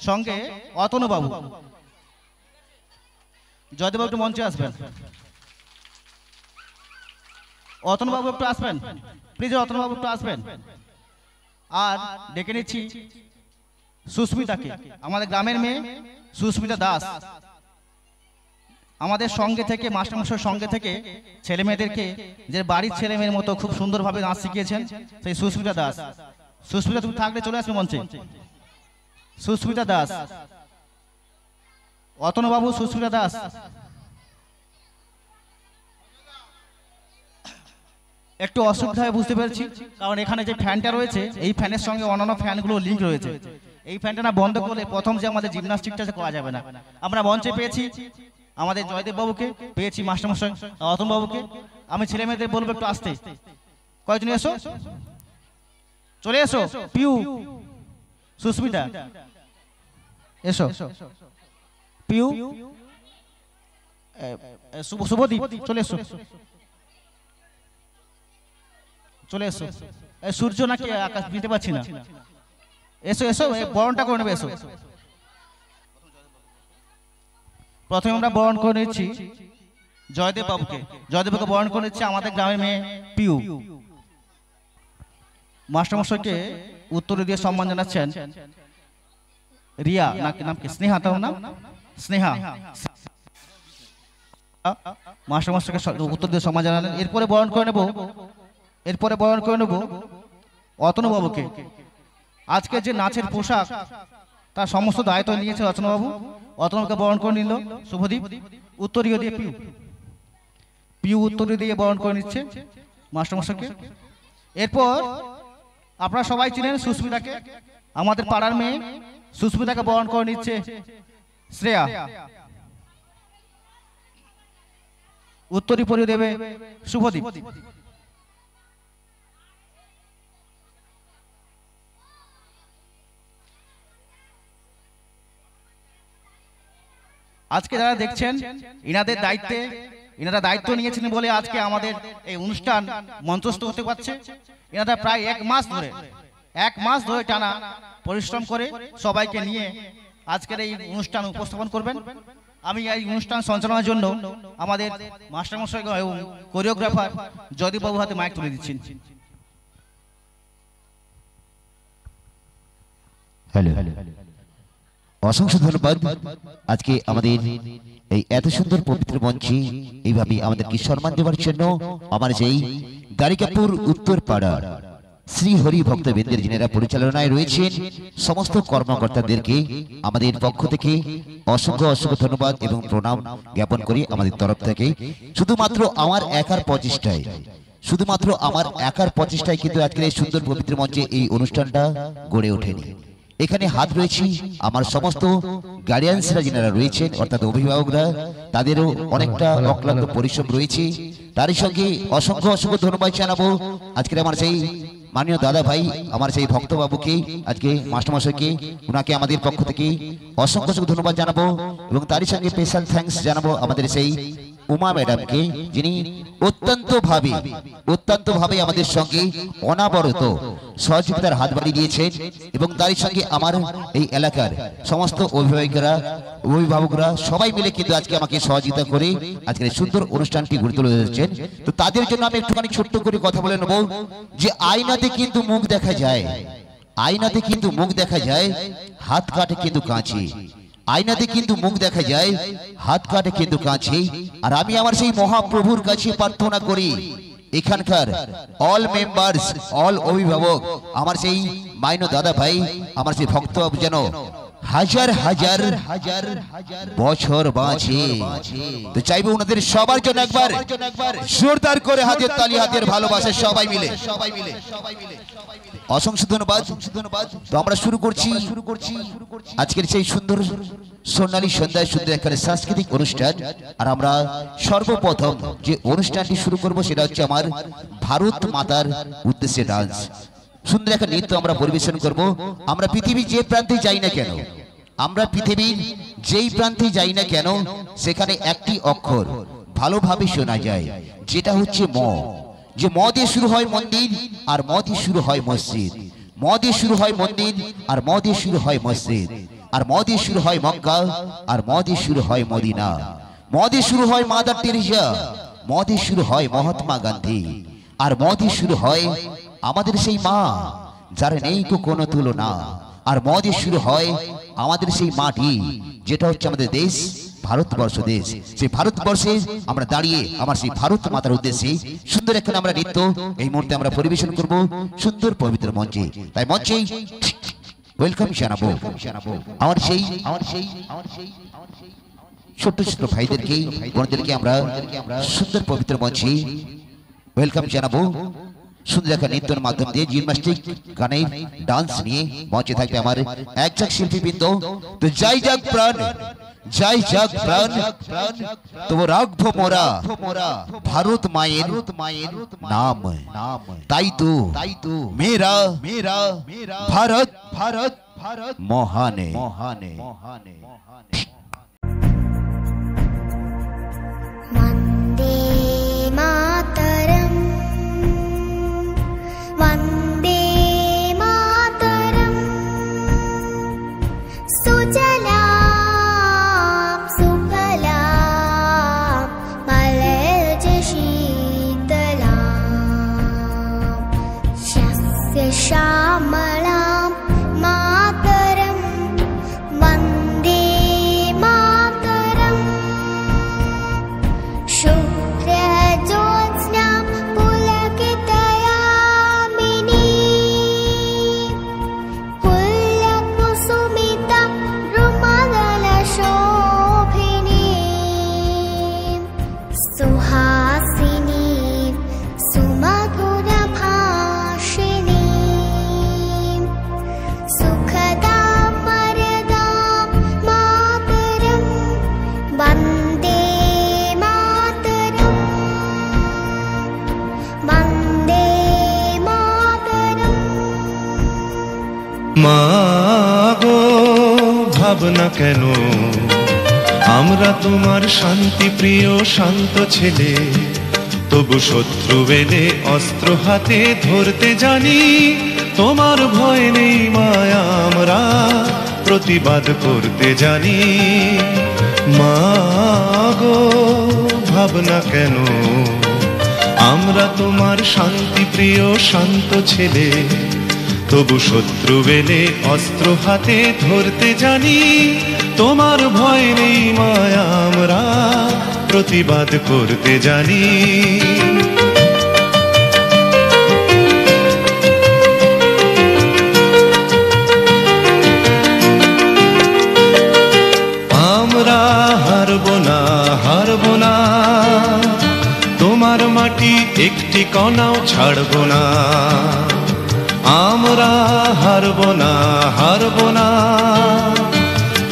সঙ্গে অতনু বাবু। জয়দেব একটু মঞ্চে আসবেন। অতনু বাবু একটু আসবেন প্লিজ, অতনু বাবু একটু আসবেন। আর ডেকে নিচ্ছি সুস্মিতাকে, আমাদের গ্রামের মেয়ে সুস্মিতা দাস। আমাদের সঙ্গে থেকে মাস্টারমশাইয়ের সঙ্গে থেকে ছেলে মেয়েদেরকে যে বাড়ির ছেলে মেয়ের মতো খুব সুন্দরভাবে নাচ শিখিয়েছেন সেই সুস্মিতা দাস। সুস্মিতা তুমি থাকলে চলে আসবে মঞ্চে। সুস্মিতা দাস, অতনু বাবু, সুস্মিতা দাস। একটু অসুবিধা বুঝতে পেরেছি, কারণ এখানে যে ফ্যানটা রয়েছে এই ফ্যানের সঙ্গে অন্যান্য ফ্যানগুলো লিঙ্ক রয়েছে। এই ফ্যানটা না বন্ধ করলে প্রথম যে আমাদের জিমনাস্টিকটা করা যাবে না। আমরা মঞ্চে পেয়েছি আমাদের জয়দেব বাবুকে, পেয়েছি মাস্টারমশাই অতনু বাবুকে। আমি ছেলে মেয়েদের বলবো একটু আসতে, কয়েকজন এসো, চলে এসো। পিউ, সুস্মিতা এসো, পিউ, শুভদীপ চলে এসো, চলে এসো। সূর্য নাকি আকাশ নিতে পারছি না, এসো এসো, বরণটা করে নেবে, এসো। প্রথমে আমরা বরণ করে নিচ্ছি জয়দেব বাবুকে। জয়দেব বাবুকে বরণ করে নিচ্ছে আমাদের গ্রামের মেয়ে পিউ। মাস্টারমশাইকে উত্তরে দিয়ে সম্মান জানাচ্ছেন রিয়া, নাম কি স্নেহা, তার নাম স্নেহা। মাস্টারমশাইকে উত্তর দিয়ে সম্মান জানালেন। এরপরে বরণ করে নেব অতনু বাবুকে। আজকে যে নাচের পোশাক তার সমস্ত দায়িত্ব নিয়েছে অতনু বাবু। অতনুকে বরণ করে নিল শুভদীপ। উত্তরীয় দিয়ে পিউ উত্তরীয় দিয়ে বরণ করে নিচ্ছে মাস্টারমশাইকে। এরপর আপনারা সবাই চিনেন সুস্মিতাকে, আমাদের পাড়ার মেয়ে সুস্মিতাকে বরণ করে নিচ্ছে শ্রেয়া। উত্তরী পরিয়ে দেবে শুভদীপ। আজকে যারা দেখছেন এনারা দায়িত্ব নিয়েছেন বলে আজকে আমাদের এই অনুষ্ঠান মঞ্চস্থ হতে পারছে। এনারা প্রায় এক মাস ধরে টানা পরিশ্রম করে সবাইকে নিয়ে আজকের এই অনুষ্ঠান উপস্থাপন করবেন। আমি এই অনুষ্ঠান সঞ্চালনার জন্য আমাদের মাস্টারমশাই এবং কোরিওগ্রাফার জয়দীপ বাবু হাতে মাইক তুলে দিচ্ছেন। অসংখ্য ধন্যবাদ। আজকে আমাদের এই এত সুন্দর পবিত্র মঞ্চে এইভাবে আমাদেরকে সম্মান দেওয়ার জন্য আমার যেই গারিকাপুর উত্তর পাড়ার শ্রী হরি ভক্তবৃন্দের যিনারা পরিচালনায় রয়েছেন সমস্ত কর্মকর্তাদেরকে আমাদের পক্ষ থেকে অসংখ্য ধন্যবাদ এবং প্রণাম জ্ঞাপন করি আমাদের তরফ থেকে। শুধুমাত্র আমার একার প্রচেষ্টায় কিন্তু আজকের এই সুন্দর পবিত্র মঞ্চে এই অনুষ্ঠানটা গড়ে ওঠেনি। এখানে হাত রয়েছে আমার সমস্ত গার্ডিয়ানসরা যিনারা রয়েছেন, অর্থাৎ অভিভাবকরা, তাদেরও অনেকটা অক্লান্ত পরিশ্রম রয়েছে। তারই সঙ্গে অসংখ্য ধন্যবাদ জানাবো আজকের আমার সেই মাননীয় দাদা ভাই, আমার সেই ভক্তবাবুকে, আজকে মাস্টারমশাইকে, ওনাকে আমাদের পক্ষ থেকে অসংখ্য ধন্যবাদ জানাবো। এবং তারই সঙ্গে স্পেশাল থ্যাঙ্কস জানাবো আমাদের সেই উমা ম্যাডামকে, যিনি অত্যন্ত ভাবে আমাদের সঙ্গে অনাবরত সহযোগিতার হাত বাড়িয়ে দিয়েছেন। এবং তারই সঙ্গে আমার এই এলাকার সমস্ত অভিভাবকরা সবাই মিলে কিন্তু আজকে আমাকে সহযোগিতা করে আজকের এই সুন্দর অনুষ্ঠানটি গড়ে তুলে ধরেছেন। তো তাদের জন্য আমি একটুখানি ছোট্ট করে কথা বলে নেব যে আয়নাতে কিন্তু মুখ দেখা যায়, হাত কাটে কিন্তু কাঁচি। আয়নাতে কিন্তু মুখ দেখা যায়, হাত কাটে কিন্তু কাঁচি। আর আমি আমার সেই মহাপ্রভুর কাছে প্রার্থনা করি এখানকার অল মেম্বার্স, অল অভিভাবক, আমার সেই মাইনো দাদা ভাই, আমার সেই ভক্ত যেন হাজার বছর বাঁচে। তো চাইবো ওনাদের সবার জন্য একবার জোরদার করে হাতের তালি, হাতের ভালোবাসা সবাই মিলে। অসংখ্য ধন্যবাদ। তো আমরা শুরু করছি আজকের সেই সুন্দর সোনালী সন্ধ্যায় সুন্দর একটা সাংস্কৃতিক অনুষ্ঠান। আর আমরা সর্বপ্রথম যে অনুষ্ঠানটি শুরু করব সেটা হচ্ছে আমার ভারত মাতার উদ্দেশ্যে ডান্স। সুন্দর একটা নৃত্য আমরা পরিবেশন করব। আমরা পৃথিবীর যে প্রান্তে যাই না কেন সেখানে একটি অক্ষর ভালোভাবে শোনা যায়, যেটা হচ্ছে ম। যে ম দিয়ে শুরু হয় মন্দির, আর ম দিয়ে শুরু হয় মসজিদ। ম দিয়ে শুরু হয় মন্দির, আর ম দিয়ে শুরু হয় মসজিদ। আর ম দিয়ে শুরু হয় মক্কা, আর ম দিয়ে শুরু হয় মদিনা, ম দিয়ে শুরু হয় মাদার টেরেসা, ম দিয়ে শুরু হয় মহাত্মা গান্ধী, আর ম দিয়ে শুরু হয় আমাদের সেই মা যার নেই কোনো তুলনা, আর ম দিয়ে শুরু হয় আমাদের সেই মাটি যেটা হচ্ছে আমাদের দেশ ভারতবর্ষ দেশ। সেই ভারতবর্ষে আমরা দাঁড়িয়ে আমার সেই ভারত মাতার উদ্দেশ্যে সুন্দর এখন আমরা নৃত্য এই মুহূর্তে আমরা পরিবেশন করব সুন্দর পবিত্র মঞ্চে। তাই মঞ্চে ওয়েলকাম জানাবো আমার সেই ছোট্ট ছোট্ট ভাইদেরকে বোনদেরকে আমরা সুন্দর পবিত্র মঞ্চে ওয়েলকাম জানাবো। সুন্দর একটা নৃত্যের মাধ্যম দিয়ে জিমন্যাস্টিক গানের ডান্স নিয়ে মঞ্চে থাকবে আমার একজাক শিল্পীবৃন্দ। তো জয় যাক প্রাণ, জয় যাক প্রাণ, তবু রাখবো মোরা ভারত মায়ের নাম। তাই তো মেরা ভারত মহানে। वन्दे मातरम् वन्दे मातरम् सुजलां सुफलां मलयज शीतलां शस्य श्यामलां मातरं वन्दे मातरम् शुभ्रज्योत्स्नां पुलकितयामिनी पुल्लकुसुमिता रुमलशोभिनी सुहासिनी सुमधुरभाषिणी सुखदां वरदां मातरं वन्दे मातरम् वन्दे मातरम् মাগো ভাবনা কেন আমরা তোমার শান্তি প্রিয় শান্ত ছেলে, তবু শত্রু এলে অস্ত্র হাতে ধরতে জানি। তোমার ভয় নেই মায়া আমরা প্রতিবাদ করতে জানি। মাগো ভাবনা কেন আমরা তোমার শান্তি প্রিয় শান্ত ছেলে, তবু শত্রু এলে অস্ত্র হাতে ধরতে জানি। তোমার ভয় নেই মায়া আমরা প্রতিবাদ করতে জানি। আমরা হারবো না, হারবো না, তোমার মাটি একটি কণাও ছাড়বো না। আমরা হারবো না, হারবো না,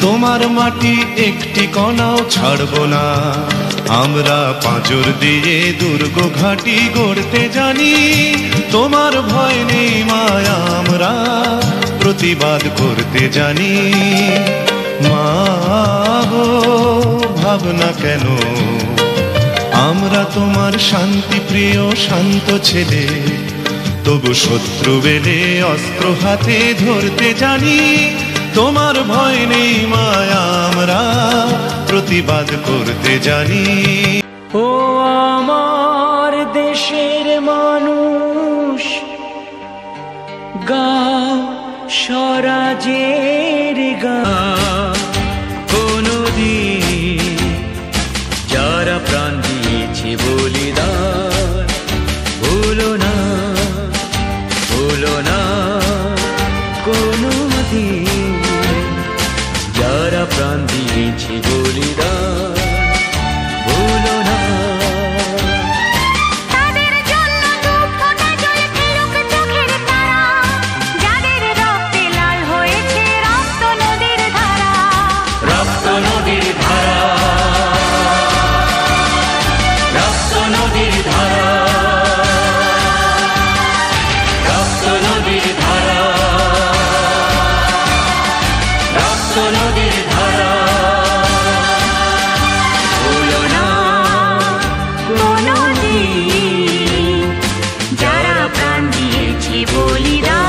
তোমার মাটি একটি কণাও ছাড়বো না। আমরা পাঁজর দিয়ে দুর্গ ঘাঁটি গড়তে জানি। তোমার ভয় নেই মায়া আমরা প্রতিবাদ করতে জানি। মাগো ভাবনা কেন আমরা তোমার শান্তি প্রিয় শান্ত ছেলে, তবু শত্রু এলে অস্ত্র হাতে ধরতে জানি। তোমার ভয় নেই মায়া আমরা প্রতিবাদ করতে জানি। ও আমার দেশের মানুষ, গাও স্বরাজের গান। কোনদিন যারা প্রাণ দিয়েছে বলিদান, ভুলো না, ভুলো না কোনদিন যারা প্রাণ দিয়েছে বলিদান, ভুলো না। তাদের জন্য দু ফোঁটা জল ফেলুক চোখের তারা, যাদের রক্তে লাল হয়েছে রক্ত নদীর ধারা। রক্ত নদীর ধারা, রক্ত নদীর ধারা, রক্ত নদীর ধারা, রক্ত নদীর ধারা। ভুলো না কোনদিন যারা প্রাণ দিয়েছে বলিদান।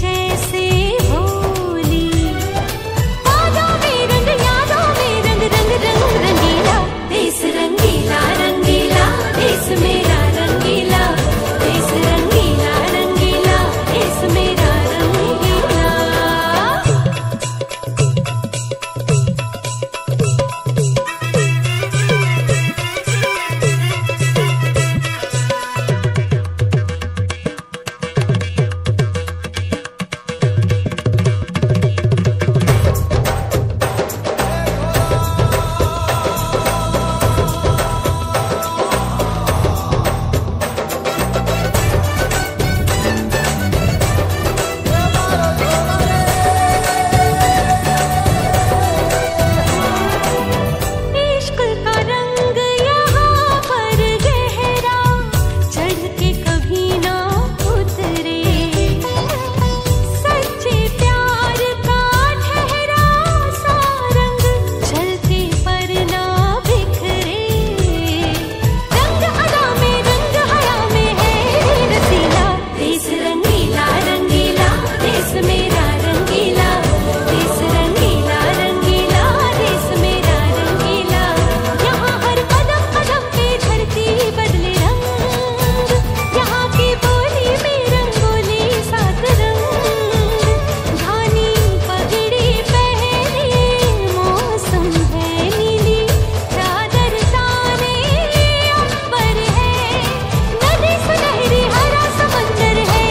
जैसे होली यादों में रंग रंग रंग रंगीला देश रंगीला रंगीला देश मेरा रंगीला देश रंगीला रंगीला देश मेरा रंगीला। इश्क का रंग यहाँ पर गहरा चढ़ के कभी ना उतरे सच्चे प्यार का ठहरा सा रंग चलते पर ना बिखरे रंग अदा में रंग हया में है रसीला देश रंगीला रंगीला देश मेरा रंगीला देश रंगीला रंगीला देश मेरा रंगीला। यहाँ हर कदम कदम पे धरती बदले रंग यहाँ की बोली में रंगोली सात रंग धानी पगड़ी पहने मौसम है नीली चादर ताने अंबर है नदी सुनहरी हरा समंदर है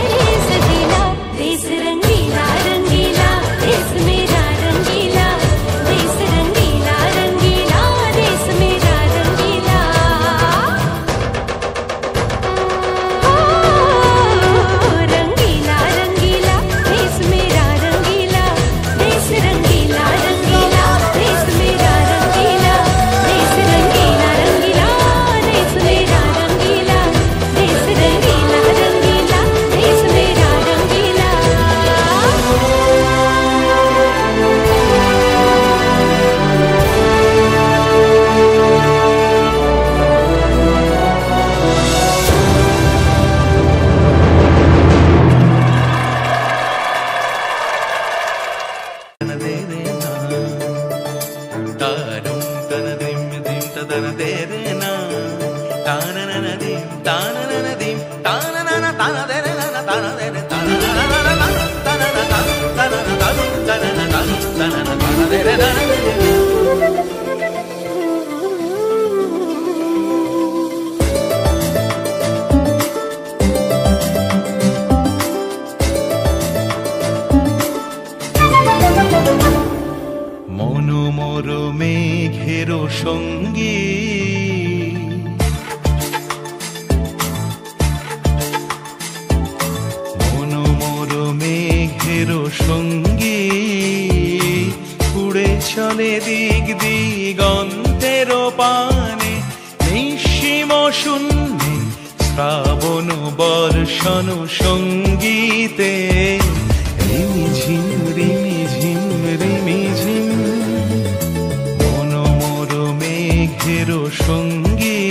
सजीला देश रंगीला रंगीला देश मेरा रंगीला देश रंगीला रंगीला देश मेरा रंगीला। ओ रंगीला रंगीला देश मेरा रंगीला देश रंगीला रंगीला देश मेरा रंगीला देश रंगीला रंगीला देश मेरा रंगीला देश रंगीला रंगीला देश मेरा रंगीला। মনোমর মেঘেরো সঙ্গী মনোমর মেঘেরো সঙ্গী উড়ে চলে দিক দিগন্তের পানে নিঃসীম শূন্যে শ্রাবণ বর্ষণ সঙ্গীতে রিমিঝিম রিমিঝিম রিমিঝিম মনোমর মেঘেরো সঙ্গী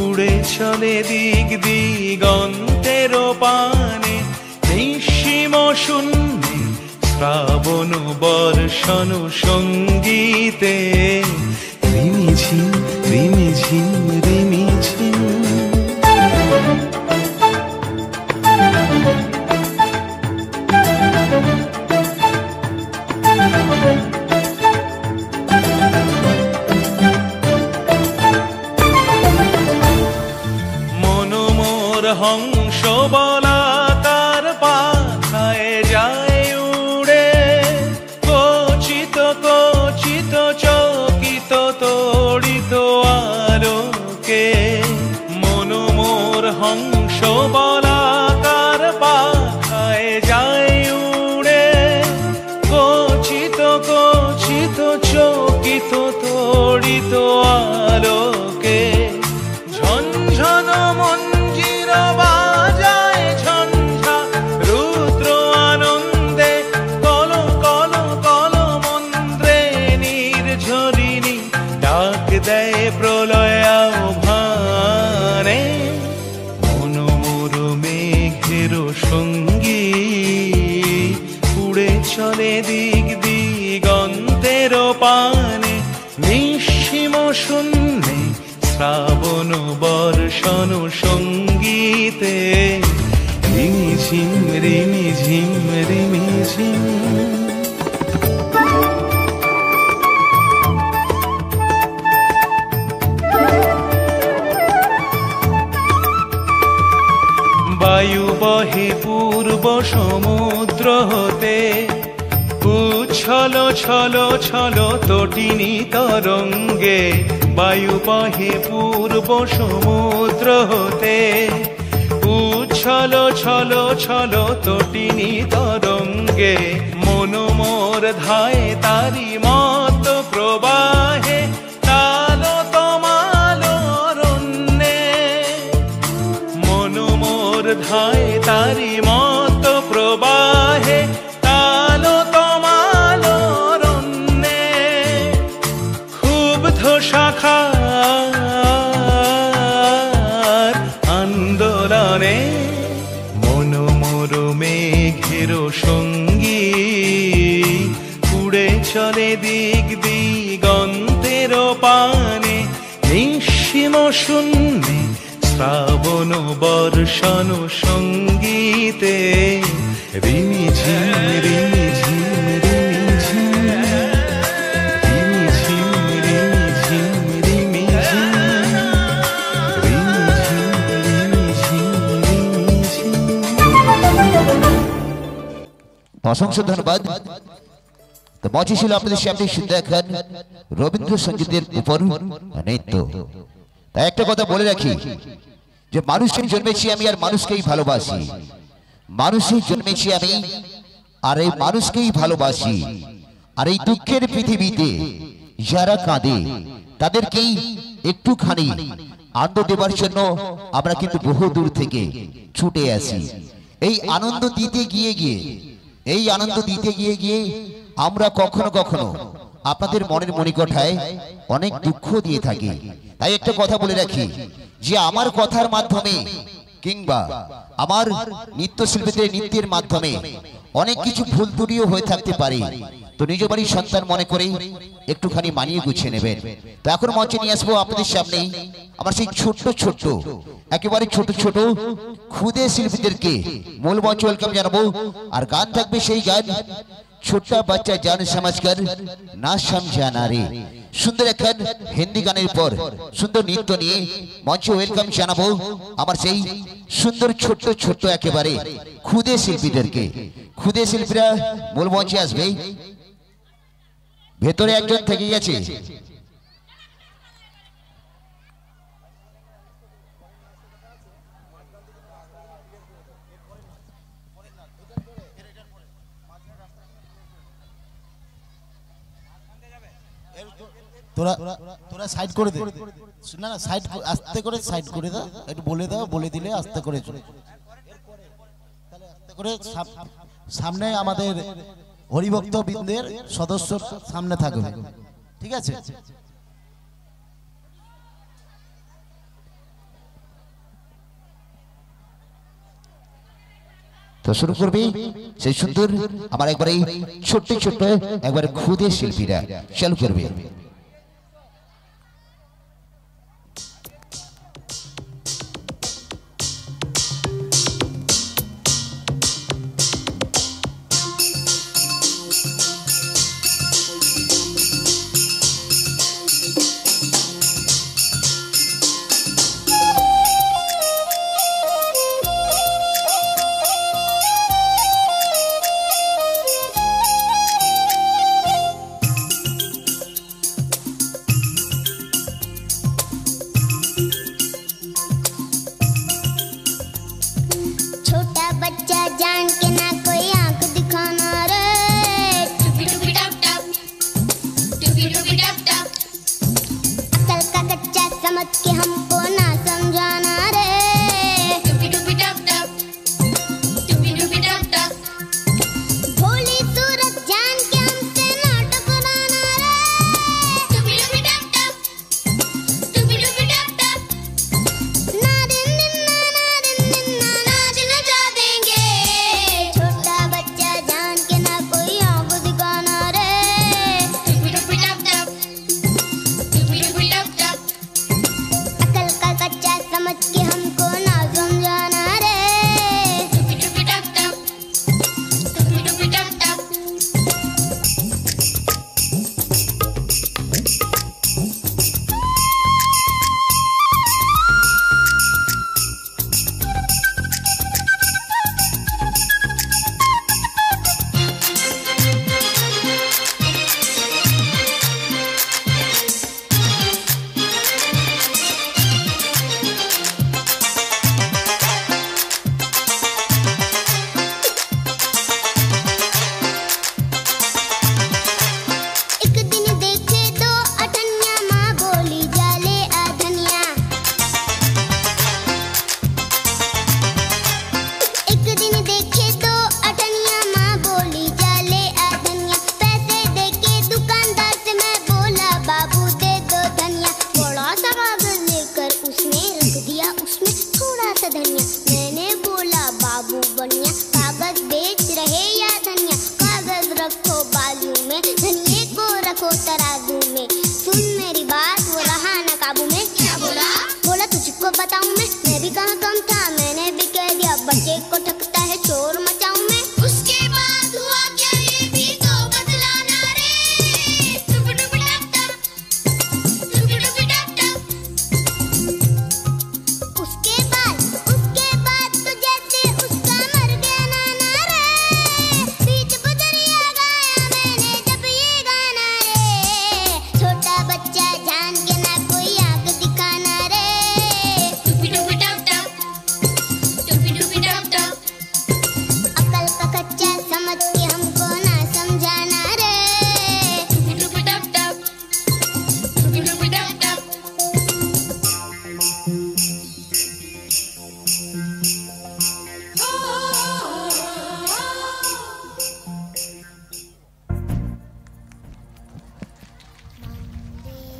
উড়ে চলে দিক দিগন্তের পানে নিঃসীম শূন্যে শ্রাবণ বর্ষণ সঙ্গীতে রিমিঝিম রিমিঝিম রিমিঝিম। মনোমর হংস বলাকার পাখায় যায় উড়ে কচিত কচিত চকিত তড়িত আলোকে মনোমর হংস বলাকার পাখায় যায় উড়ে কচিত কচিত চকিত তড়িত আলোকে ঝনঝন মঞ্জির বাজায় চলে দিক দিগন্তের পানে, নিঃসীম শূন্যে শ্রাবণ বর্ষণ সঙ্গীতে, রিমিঝিম রিমিঝিম রিমিঝিম। বায়ু বহে পূর্ব সমুদ্র হতে, উচ্ছল ছল ছল তটিনী তরঙ্গে। বায়ু বহে পূর্ব সমুদ্র হতে, উচ্ছল ছল ছল তটিনী তরঙ্গে। মন মোর ধায় তারি মত প্রবাহে, তাল তমাল অরণ্যে। মন মোর ধায় তারি মত প্রবাহে, তাল তমাল অরণ্যে। ক্ষুব্ধ শাখার আন্দোলনে, মন মোর মেঘের সঙ্গী। উড়ে চলে দিক দিগন্তের পানে, নিঃসীম শূন্যে শ্রাবণ বর্ষণ সঙ্গীতে। রিমিঝিম রিমিঝিম রিমিঝিম, রিমিঝিম রিমিঝিম রিমিঝিম, রিমিঝিম রিমিঝিম রিমিঝিম। অসংখ্য ধন্যবাদ। তো মঞ্চে ছিল আপনাদের সামনে শুনতে এখন রবীন্দ্রসঙ্গীতের উপর নৃত্য। তাই একটা কথা বলে রাখি যে মানুষকে জন্মেছি আমি আর মানুষকেই ভালোবাসি, মানুষই জন্মেছি আমি আর এই মানুষকেই ভালোবাসি। আর এই দুঃখের পৃথিবীতে যারা কাঁদে তাদেরকেই একটুখানি আনন্দ দেবার জন্য আমরা কিন্তু বহু দূর থেকে ছুটে আসি। এই আনন্দ দিতে গিয়ে এই আনন্দ দিতে গিয়ে আমরা কখনো কখনো আপনাদের মনের মণিকোঠায় অনেক দুঃখ দিয়ে থাকি। তাই একটা কথা বলে রাখি যে আমার কথার মাধ্যমে কিংবা আমার নৃত্যশিল্পীদের নৃত্যের মাধ্যমে অনেক কিছু ভুল ত্রুটিও হয়ে থাকতে পারে। তো নিজ বাড়ির সন্তান মনে করে একটুখানি মানিয়ে গুছিয়ে নেবেন। তো এখন মঞ্চে নিয়ে আসবো আপনাদের সামনে আমার সেই ছোট্ট একেবারে ছোট ক্ষুদে শিল্পীদেরকে মূল মঞ্চ ওয়েলকাম জানাবো। আর গান থাকবে সেই গান ছোট্টা বাচ্চা জান সমাজকার না সমঝানা রে। সুন্দর এখন হিন্দি গানের পর সুন্দর নৃত্য নিয়ে মঞ্চে ওয়েলকাম জানাবো আমার সেই সুন্দর ছোট্ট একেবারে ক্ষুদে শিল্পীদেরকে। ক্ষুদে শিল্পীরা মূল মঞ্চে আসবে। ভেতরে একজন থেকে গেছে, তোরা সাইড করে দে না, সাইড আস্তে করে সাইড করে দাও, একটু বলে দাও, বলে দিলে আস্তে করে চলে তাহলে আস্তে করে সামনে আমাদের হরিভক্ত বৃন্দের সদস্য সামনে থাকবে, ঠিক আছে? তো শুরু করবে সেই সুন্দর আমার একবারে ছোট্ট একবারে ক্ষুদে শিল্পীরা চালু করবে।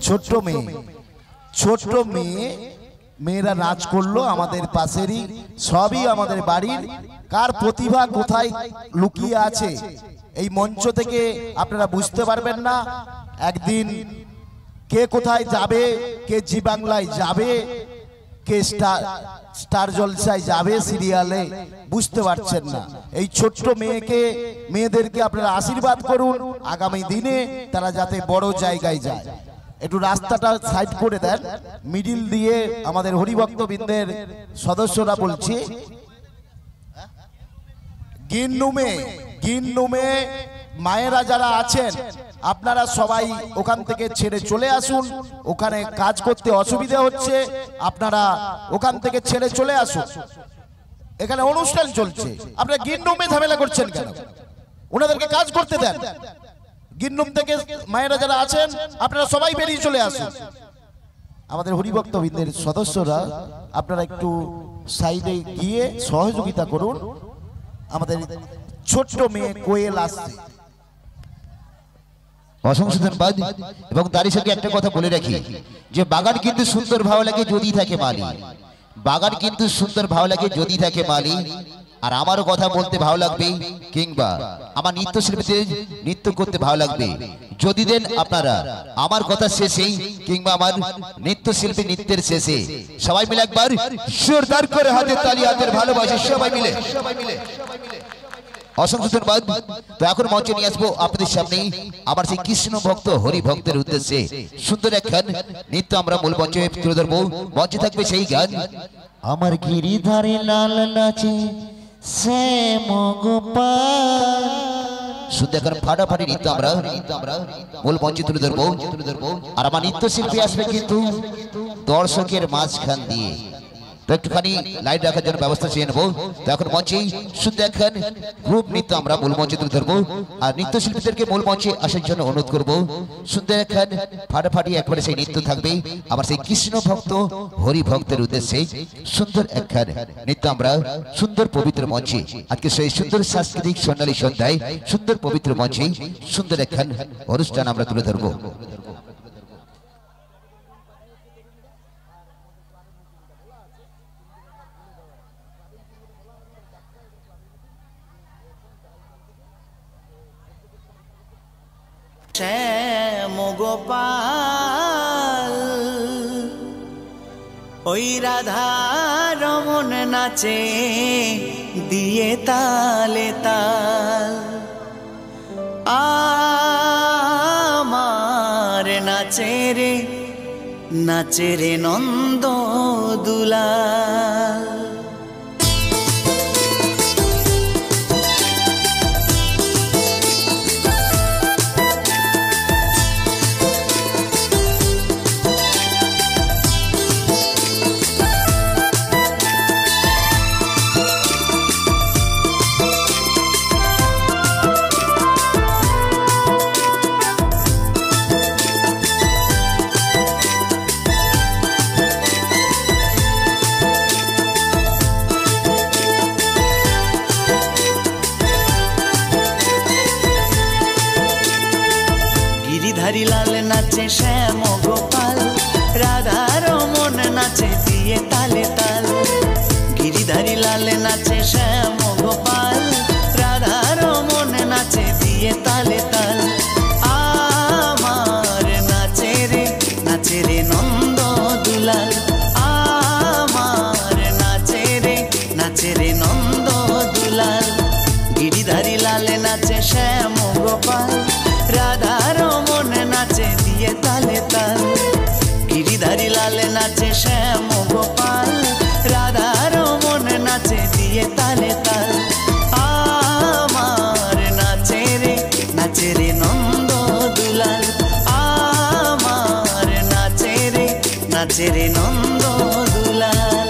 ছোট্ট মেয়ে মেয়েরা নাচ করলো আমাদের পাশেরই, সবই আমাদের বাড়ির। কার প্রতিভা কোথায় লুকিয়ে আছে এই মঞ্চ থেকে আপনারা বুঝতে পারবেন না। একদিন কে কোথায় যাবে, কে জি বাংলায় যাবে, কে স্টার জলসায় যাবে সিরিয়ালে, বুঝতে পারছেন না। এই ছোট্ট মেয়েদেরকে আপনারা আশীর্বাদ করুন, আগামী দিনে তারা যাতে বড় জায়গায় যায়। একটু রাস্তাটা সাইড করে দেন, মিডিল দিয়ে আমাদের হরিভক্তবৃন্দের সদস্যরা বলছি, গিন্নুমে মায়েরা যারা আছেন আপনারা সবাই ওখান থেকে ছেড়ে চলে আসুন। ওখানে কাজ করতে অসুবিধা হচ্ছে, আপনারা ওখান থেকে ছেড়ে চলে আসুন। এখানে অনুষ্ঠান চলছে, আপনারা গিন্নুমে ঝামেলা করছেন কেন? ওনাদেরকে কাজ করতে দেন। গিন্নুম থেকে মায়েরা যারা আছেন আপনারা সবাই বেরিয়ে চলে আসুন। আমাদের হরিভক্তবৃন্দের সদস্যরা আপনারা একটু সাইডে গিয়ে সহযোগিতা করুন। আমাদের ছোট্ট মেয়ে কোয়েল আসছে। অসংখ্য ধন্যবাদ। এবং তারই সঙ্গে একটা কথা বলে রাখি যে বাগান কিন্তু সুন্দর ভালো লাগে যদি থাকে মালি, বাগান কিন্তু সুন্দর ভালো লাগে যদি থাকে মালি। আর আমারও কথা বলতে ভালো লাগবে, কিংবা আমার নৃত্যশিল্পীদের নৃত্য করতে ভালো লাগবে যদি দেন আপনারা আমার কথা শেষেই, কিংবা আমার নৃত্যশিল্পী নৃত্যের শেষে সবাই মিলে একবার জোরদার করে হাতে তালি, হাতের ভালোবাসে সবাই মিলে। অসংখ্য ধন্যবাদ। তো এখন মঞ্চে নিয়ে আসবো আপনাদের সামনে আমার সেই কৃষ্ণ ভক্ত হরি ভক্তের উদ্দেশ্যে সুন্দর একখান নৃত্য আমরা মূল মঞ্চে তুলে ধরবো। মঞ্চে থাকবে সেই গান, আমার গিরিধারে লাল নাচে শ্যাম গোপাল। সুন্দর এখন ফাটাফাটি নৃত্য আমরা মূল মঞ্চে তুলে ধরবো। আর আমার নৃত্যশিল্পী আসবে কিন্তু দর্শকের মাঝখান দিয়ে, তো একটুখানি লাইট রাখার জন্য ব্যবস্থা চেয়ে নেবো। তো এখন মঞ্চেই শুধু দেখেন গ্রুপ নৃত্য আমরা মূল মঞ্চে তুলে ধরবো। আর নৃত্যশিল্পীদেরকে মূল মঞ্চে আসার জন্য অনুরোধ করবো। সুন্দর একখান ফাটাফাটি একবারে সেই নৃত্য থাকবে আমার সেই কৃষ্ণ ভক্ত হরি ভক্তের উদ্দেশ্যে সুন্দর একখান নৃত্য আমরা সুন্দর পবিত্র মঞ্চে আজকে সেই সুন্দর সাংস্কৃতিক সোনালী সন্ধ্যায় সুন্দর পবিত্র মঞ্চে সুন্দর একখান অনুষ্ঠান আমরা তুলে ধরবো। শ্যাম গোপাল ওই রাধা রমন নাচে দিয়ে তালে তাল, আমার নাচে রে নন্দ দুলাল। গিরিধারী লাল নাচে শ্যাম গোপাল, রাধা রমন নাচে দিয়ে তালে তাল। গিরিধারী লাল নাচে শ্যাম গোপাল, রাধা রমন নাচে দিয়ে তালে তাল। আমার নাচে রে নন্দ দুলাল, আমার নাচে রে নন্দ দুলাল। গিরিধারী লাল নাচে শ্যাম গোপাল, রাধা রমন নাচে দিয়ে তালে তাল। গিরিধারী লাল নাচে শ্যাম গোপাল, রাধা রমন নাচে দিয়ে তালে তাল। আমার নাচে রে নন্দ দুলাল, আমার নাচে রে নন্দ দুলাল।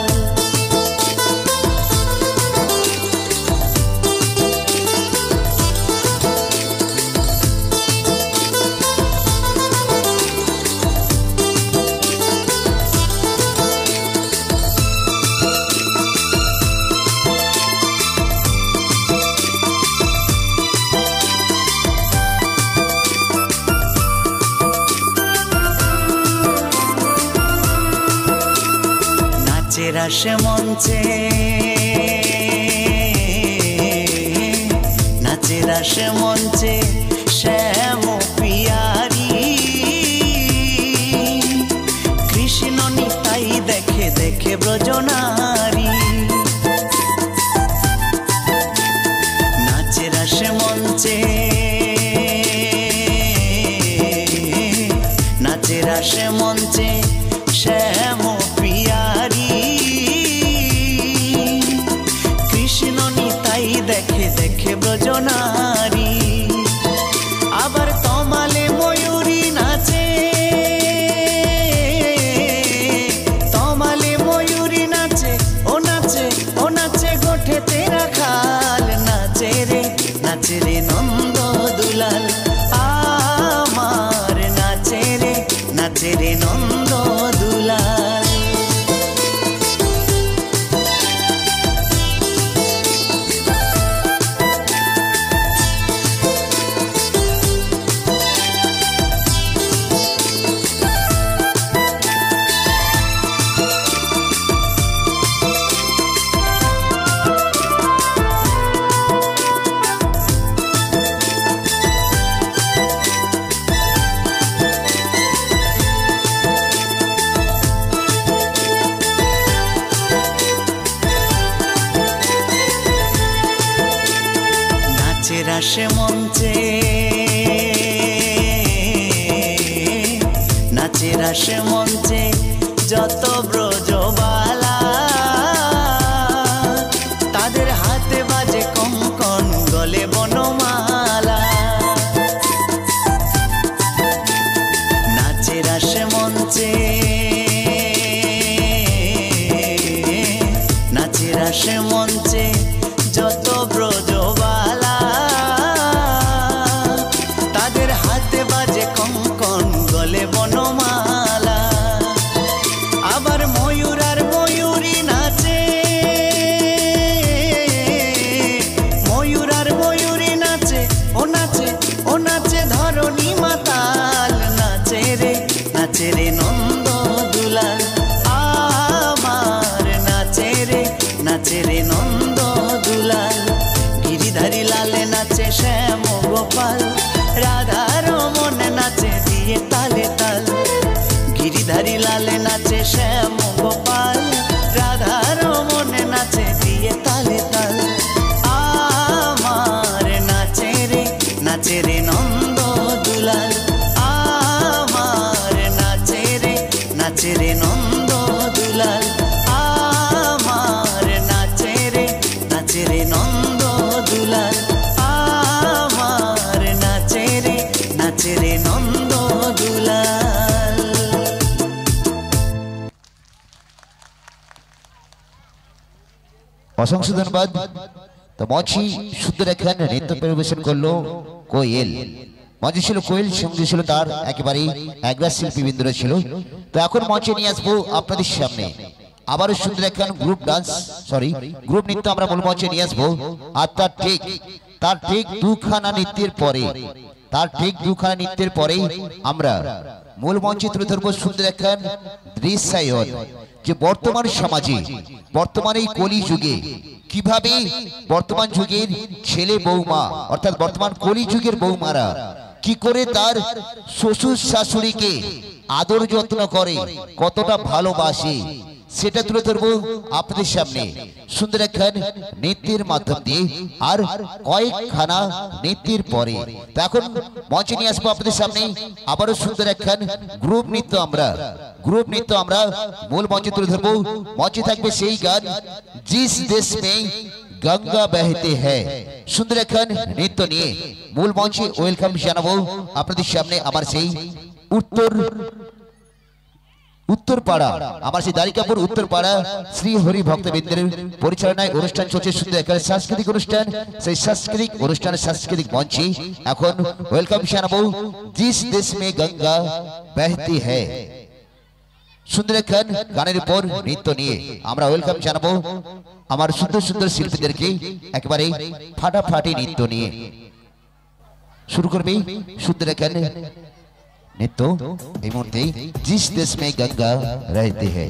আসে মঞ্চে নাচের আসে মঞ্চে শ্যাম পিয়ারি কৃষ্ণ নিতাই দেখে দেখে ব্রজনারী নাচের আসে মঞ্চে নাচের আসে মঞ্চে শ্যাম পিয়ারি কৃষ্ণ নিতাই দেখে দেখে ব্রজনারী আবার তমালে ময়ূরী নাচে তমালে ময়ূরী নাচে ও নাচে ও নাচে গোঠে তেরা খাল নাচে রে নন্দ দুলাল আমার নাচে রে নন্দ দুলাল নাচের আসে মঞ্চে নাচের আসে মঞ্চে যত ব্রজবালা তাদের হাতে বাজে কঙ্কন গলে বনমালা নাচের আসে মঞ্চে নাচের আসে মঞ্চে যত ব্রজবালা তাদের হাতে বাজে কঙ্কন গলে বনমালা আবার ময়ূর আর ময়ূরী নাচে ময়ূর আর ময়ূরী নাচে ও নাচে ও নাচে ধরণী মাতাল নাচে রে নন্দ দুলাল আমার নাচে রে নন্দ দুলাল গিরিধারী লালে নাচে শ্যাম গোপাল রাধা রমন নাচে দিয়ে তালে তাল গিরিধারী লালে নাচে শ্যাম গোপাল রাধা রমন নাচে দিয়ে তালে তাল আমার নাচে রে নন্দ দুলাল আমার নাচে রে নন্দ দুলাল আমার নাচে রে নন্দ দুলাল আমার নাচে রে নন্দ দুলাল অসংখ্য ধন্যবাদ। তো মঞ্চে সুন্দর একখান নৃত্য পরিবেশন করলো কোয়েল। মঞ্চে ছিল কোয়েল, সঙ্গে ছিল তার একেবারে একরা শিল্পীবৃন্দরা ছিল। তো এখন মঞ্চে নিয়ে আসবো আপনাদের সামনে আবারও সুন্দর একখান গ্রুপ ডান্স গ্রুপ নৃত্য আমরা মূল মঞ্চে নিয়ে আসবো। আর তার ঠিক দুখানা নৃত্যের পরে আমরা মূল মঞ্চে তুলে ধরবো সুন্দর একখান দৃশ্যায়ন, যে বর্তমান সমাজে বর্তমান এই কলি যুগে কিভাবে বর্তমান যুগের ছেলে বৌমা অর্থাৎ বর্তমান কলি যুগের বৌমারা কি করে তার শ্বশুর শাশুড়িকে আদর যত্ন করে, কতটা ভালোবাসে, সেটা তুলে ধরবো আপনাদের সামনে সুন্দর একখান নৃত্যের মাধ্যম দিয়ে আর কয়েকখানা নৃত্যের পরে। তো এখন মঞ্চে নিয়ে আসবো আপনাদের সামনে আবারও সুন্দর একখান গ্রুপ নৃত্য আমরা মূল মঞ্চে তুলে ধরবো। মঞ্চে থাকবে সেই গান জিস দেশ মে গঙ্গা বহতে হ্যায়। সুন্দর একখান নৃত্য নিয়ে মূল মঞ্চে ওয়েলকাম জানাবো আপনাদের সামনে আমার সেই উত্তরপাড়া আমার সেই দারিকাপুর উত্তরপাড়া শ্রী হরি ভক্তবৃন্দের পরিচালনায় অনুষ্ঠান চলছে সুন্দর একটা সাংস্কৃতিক অনুষ্ঠান। সেই সাংস্কৃতিক অনুষ্ঠানের সাংস্কৃতিক মঞ্চে এখন ওয়েলকাম জানাবো জিস দেশ মে গঙ্গা বহতি হ্যায়। সুন্দর একখান গানের উপর নৃত্য নিয়ে আমরা ওয়েলকাম জানাবো আমার সুন্দর সুন্দর শিল্পীদেরকে একেবারে ফাটাফাটি নৃত্য নিয়ে শুরু করবে সুন্দর একখান नृत्य এই মুহূর্তে जिस देश में गंगा रहती है।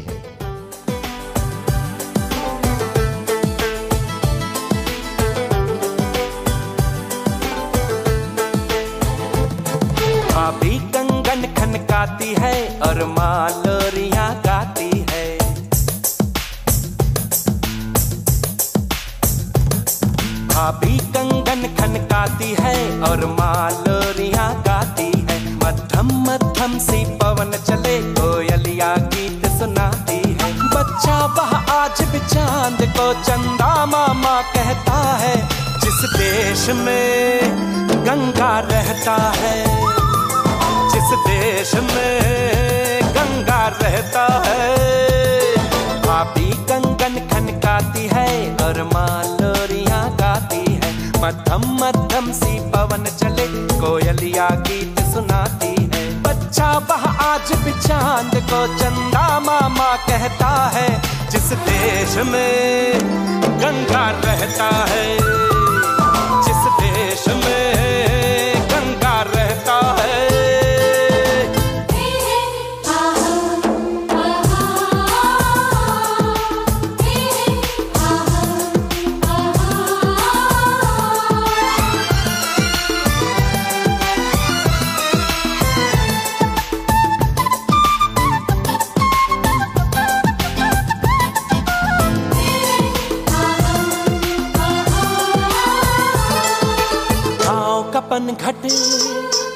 खनकाती है और माँ लोरियां गाती है। भाभी कंगन खनकाती है और माँ लोरियां गाती है। मध्यम मध्यम सी पवन चले कोयलिया गीत सुनाती है। बच्चा वह आज भी चांद को चंदा मामा कहता है। जिस देश में गंगा रहता है, जिस देश में गंगा रहता है। भाभी कंगन खनकाती है और माँ लोरियां गाती है। मध्यम मध्यम सी पवन चले कोयलिया गीत सुनाती है। बच्चा वह आज भी चांद को चंदा मामा कहता है। जिस देश में गंगा रहता है, जिस देश में गंगा रहता है।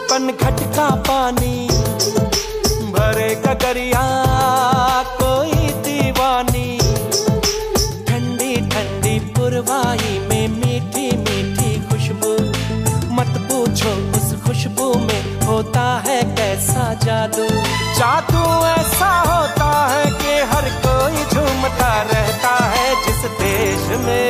पनघट का पानी भरे गगरिया कोई दीवानी। ठंडी ठंडी पुरवाई में मीठी मीठी खुशबू। मत पूछो उस खुशबू में होता है कैसा जादू। जादू ऐसा होता है कि हर कोई झूमता रहता है। जिस देश में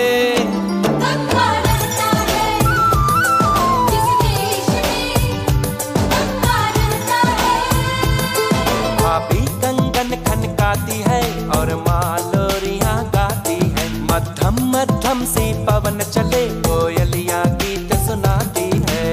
भाभी कंगन खनकाती है और माँ लोरियां गाती है। मध्यम मध्यम सी पवन चले कोयलिया गीत सुनाती है।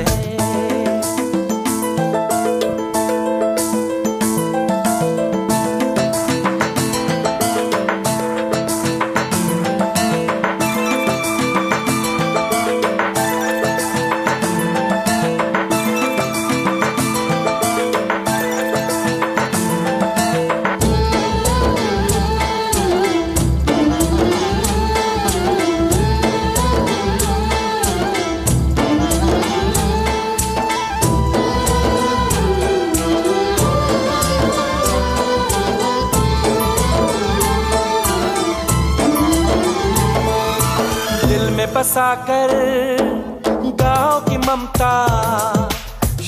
बसाकर गांव की ममता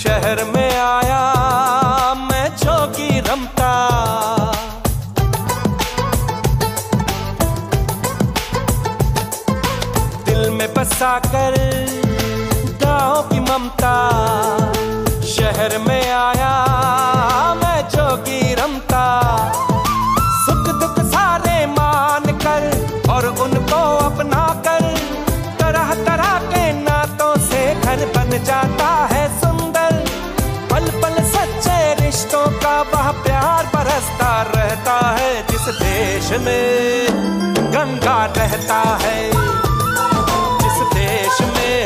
शहर में आया मैं जोगी रमता। दिल में बसाकर गांव की ममता शहर में आया मैं जोगी रमता। सुख दुख सारे मान कर और उनको अपना कर तरह तरह के नातों से घर बन जाता है सुंदर। पल पल सच्चे रिश्तों का वह प्यार बरसता रहता है। जिस देश में गंगा रहता है, जिस देश में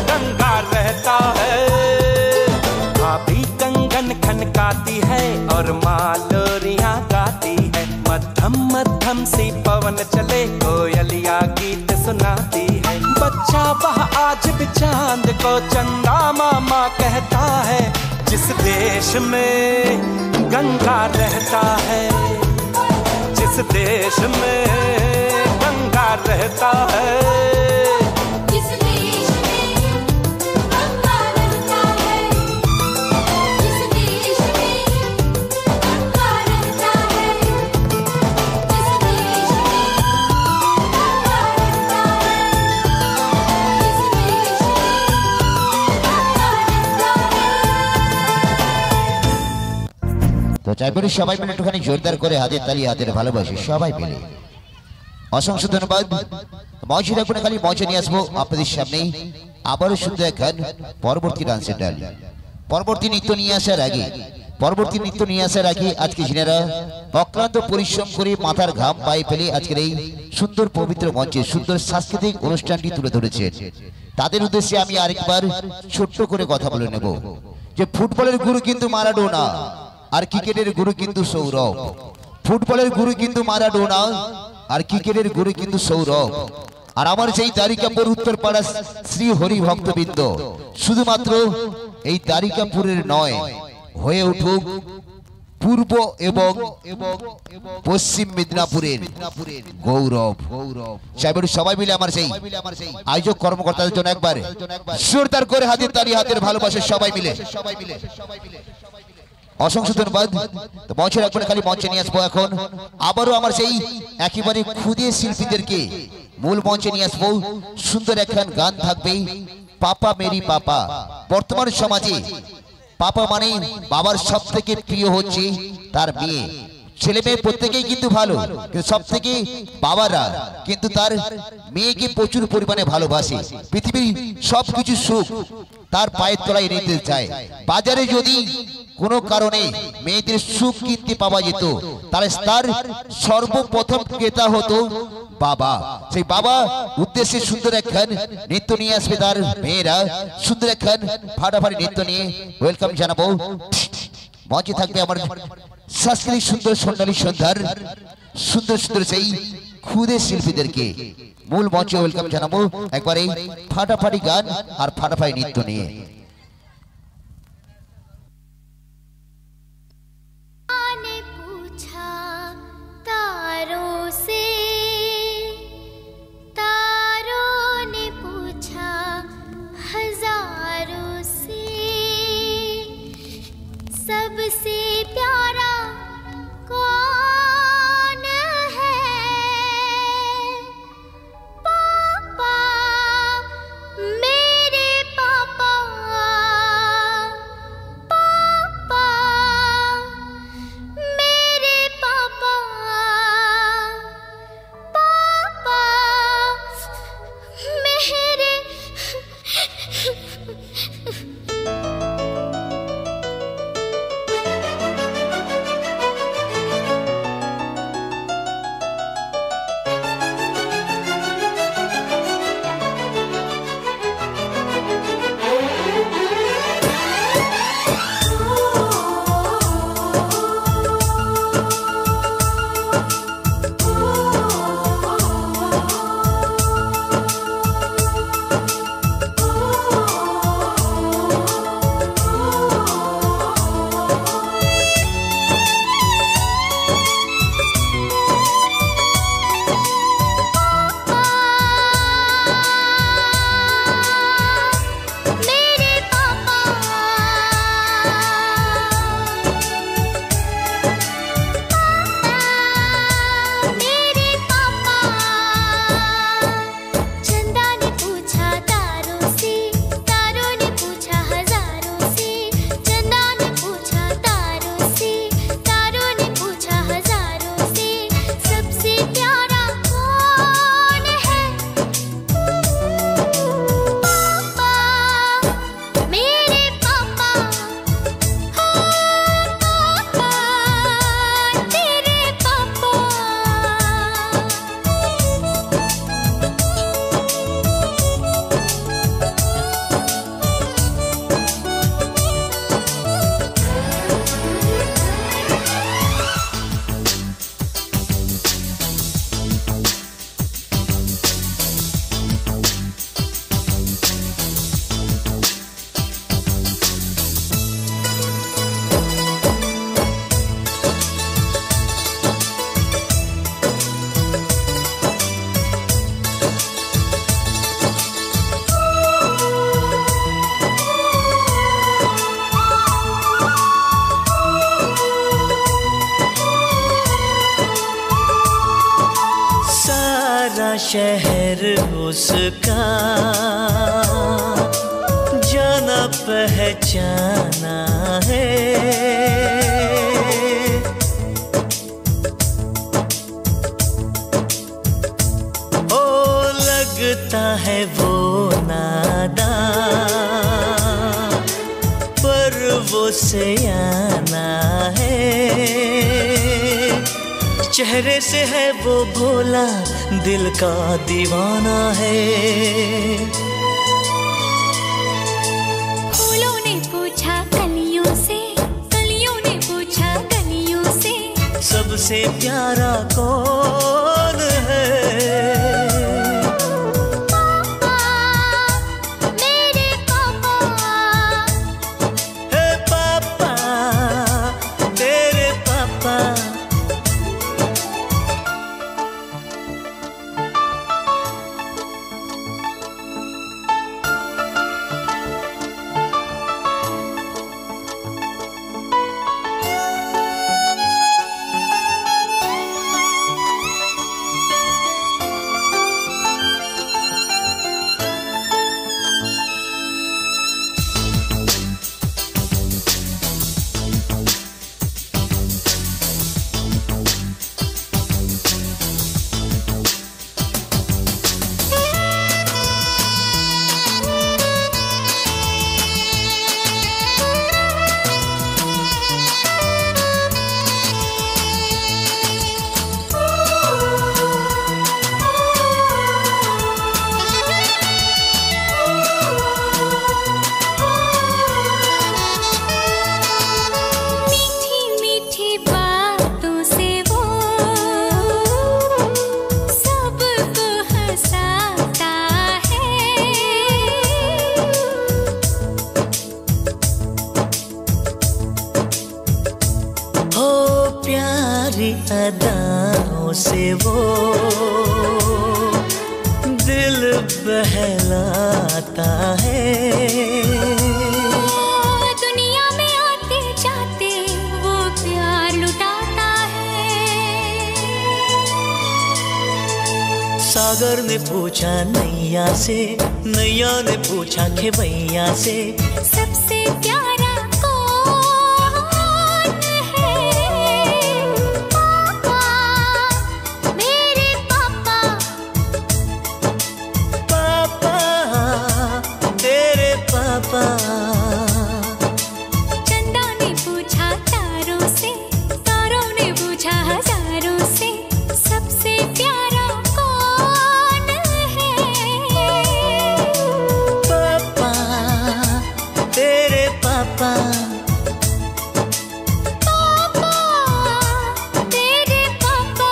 गंगा रहता है। भाभी कंगन खनकाती है और माँ लोरियां गाती है। मध्यम मध्यम सी पवन चले कोयलिया गीत सुनाती है। बच्चा वह आज भी चांद को चंदा मामा कहता है। जिस देश में गंगा रहता है, जिस देश में गंगा रहता है। তো চাই করি সবাই মিলে একটুখানি জোরদার করে হাতের তালি হাতের ভালোবাসি সবাই মিলে। অসংখ্য ধন্যবাদ। মঞ্চে রাখুন, খালি মঞ্চে নিয়ে আসবো আপনাদের সামনে আবারও সুন্দর এক গান পরবর্তী ডান্সের ডাল। পরবর্তী নৃত্য নিয়ে আসার আগে আজকে যিনারা অক্লান্ত পরিশ্রম করে মাথার ঘাম পায়ে ফেলে আজকের এই সুন্দর পবিত্র মঞ্চে সুন্দর সাংস্কৃতিক অনুষ্ঠানটি তুলে ধরেছেন, তাদের উদ্দেশ্যে আমি আরেকবার ছোট্ট করে কথা বলে নেব যে ফুটবলের গুরু কিন্তু মারাডোনা, আর ক্রিকেটের গুরু কিন্তু সৌরভ, ফুটবলের গুরু কিন্তু মারাডোনা, আর ক্রিকেটের গুরু কিন্তু সৌরভ। আর আমার সেই দ্বারিকাপুর উত্তরপাড়া শ্রী হরি ভক্তবৃন্দ শুধুমাত্র এই দ্বারিকাপুরের নয়, হয়ে উঠুক পূর্ব এবং পশ্চিম মেদিনীপুরের গৌরব। সাহেবের সবাই মিলে আমার সেই আয়োজক কর্মকর্তাদের জন্য একবার জোরদার করে হাতের তালি, হাতের ভালোবাসে সবাই মিলে অসংখ্য ধন্যবাদ। তো মঞ্চের একবার খালি মঞ্চে নিয়ে আসবো এখন আবারও আমার সেই একেবারে ক্ষুদে শিল্পীদেরকে মূল মঞ্চে নিয়ে আসবো। সুন্দর একখান গান থাকবে, পাপা মেরি পাপা। বর্তমান সমাজে পাপা মানে বাবার সব থেকে প্রিয় হচ্ছে তার মেয়ে। ছেলে মেয়ে প্রত্যেকেই কিন্তু ভালো, কিন্তু সব থেকে বাবারা কিন্তু তার মেয়েকে প্রচুর পরিমাণে ভালোবাসে। পৃথিবীর সবকিছু সুখ তার পায়ের তলায় এনে দিতে চায়। বাজারে যদি কোনো কারণে মেয়েদের সুখ কিনতে পাওয়া যেত, তাহলে তার সর্বপ্রথম ক্রেতা হতো বাবা। সেই বাবা উদ্দেশ্যে সুন্দর একখান নৃত্য নিয়ে আসবে তার মেয়েরা। সুন্দর একখান ফাটাফাটি নৃত্য নিয়ে ওয়েলকাম জানাবো। মঞ্চে থাকবে আমার সাংস্কৃতিক সুন্দর স্বর্ণালী সন্ধ্যার সুন্দর সুন্দর সেই ক্ষুদে শিল্পীদেরকে মূল মঞ্চে ওয়েলকাম জানাবো একবারে ফাটাফাটি গান আর ফাটাফাটি নৃত্য নিয়ে। सबसे प्यारा कौन है? पापा, मेरे पापा, पापा, मेरे पापा, पापा, मेरे शहर उसका जाना पहचाना है, ओ लगता है वो नादान पर वो सयाना है। चेहरे से है वो भोला, दिल का दीवाना है। फूलों ने पूछा कलियों से, कलियों ने पूछा से प्यारा कौन है? पापा, मेरे पापा, हे पापा, तेरे पापा। मीठी मीठी बातों से वो सबको हंसाता है। हो प्यारी अदाओं से वो दिल बहलाता है। दुनिया में आते जाते वो प्यार लुटाता है। सागर ने पूछा नैया से, नैया ने पूछा खेवैया से, सबसे प्यारा कौन है? पापा, मेरे पापा, पापा, तेरे पापा। चंदा ने पूछा तारों से, तारों ने पूछा हजारों से, सबसे प्यारा कौन है? पापा, तेरे पापा। पापा, तेरे पापा।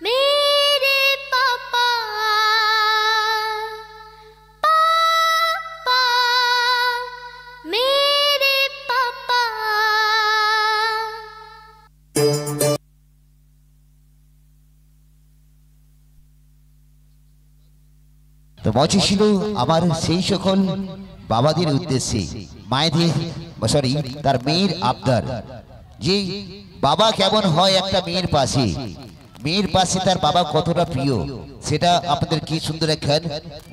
मेरे पापा, पापा, मेरे पापा। তো মঞ্চে ছিল আমার সেই সকল বাবাদের উদ্দেশ্যে মায়েদের সরি তার মেয়ের আবদার যে বাবা কেমন হয় একটা মেয়ের পাশে, মেয়ের পাশে তার বাবা কতটা প্রিয় সেটা আপনাদের কি সুন্দর একখান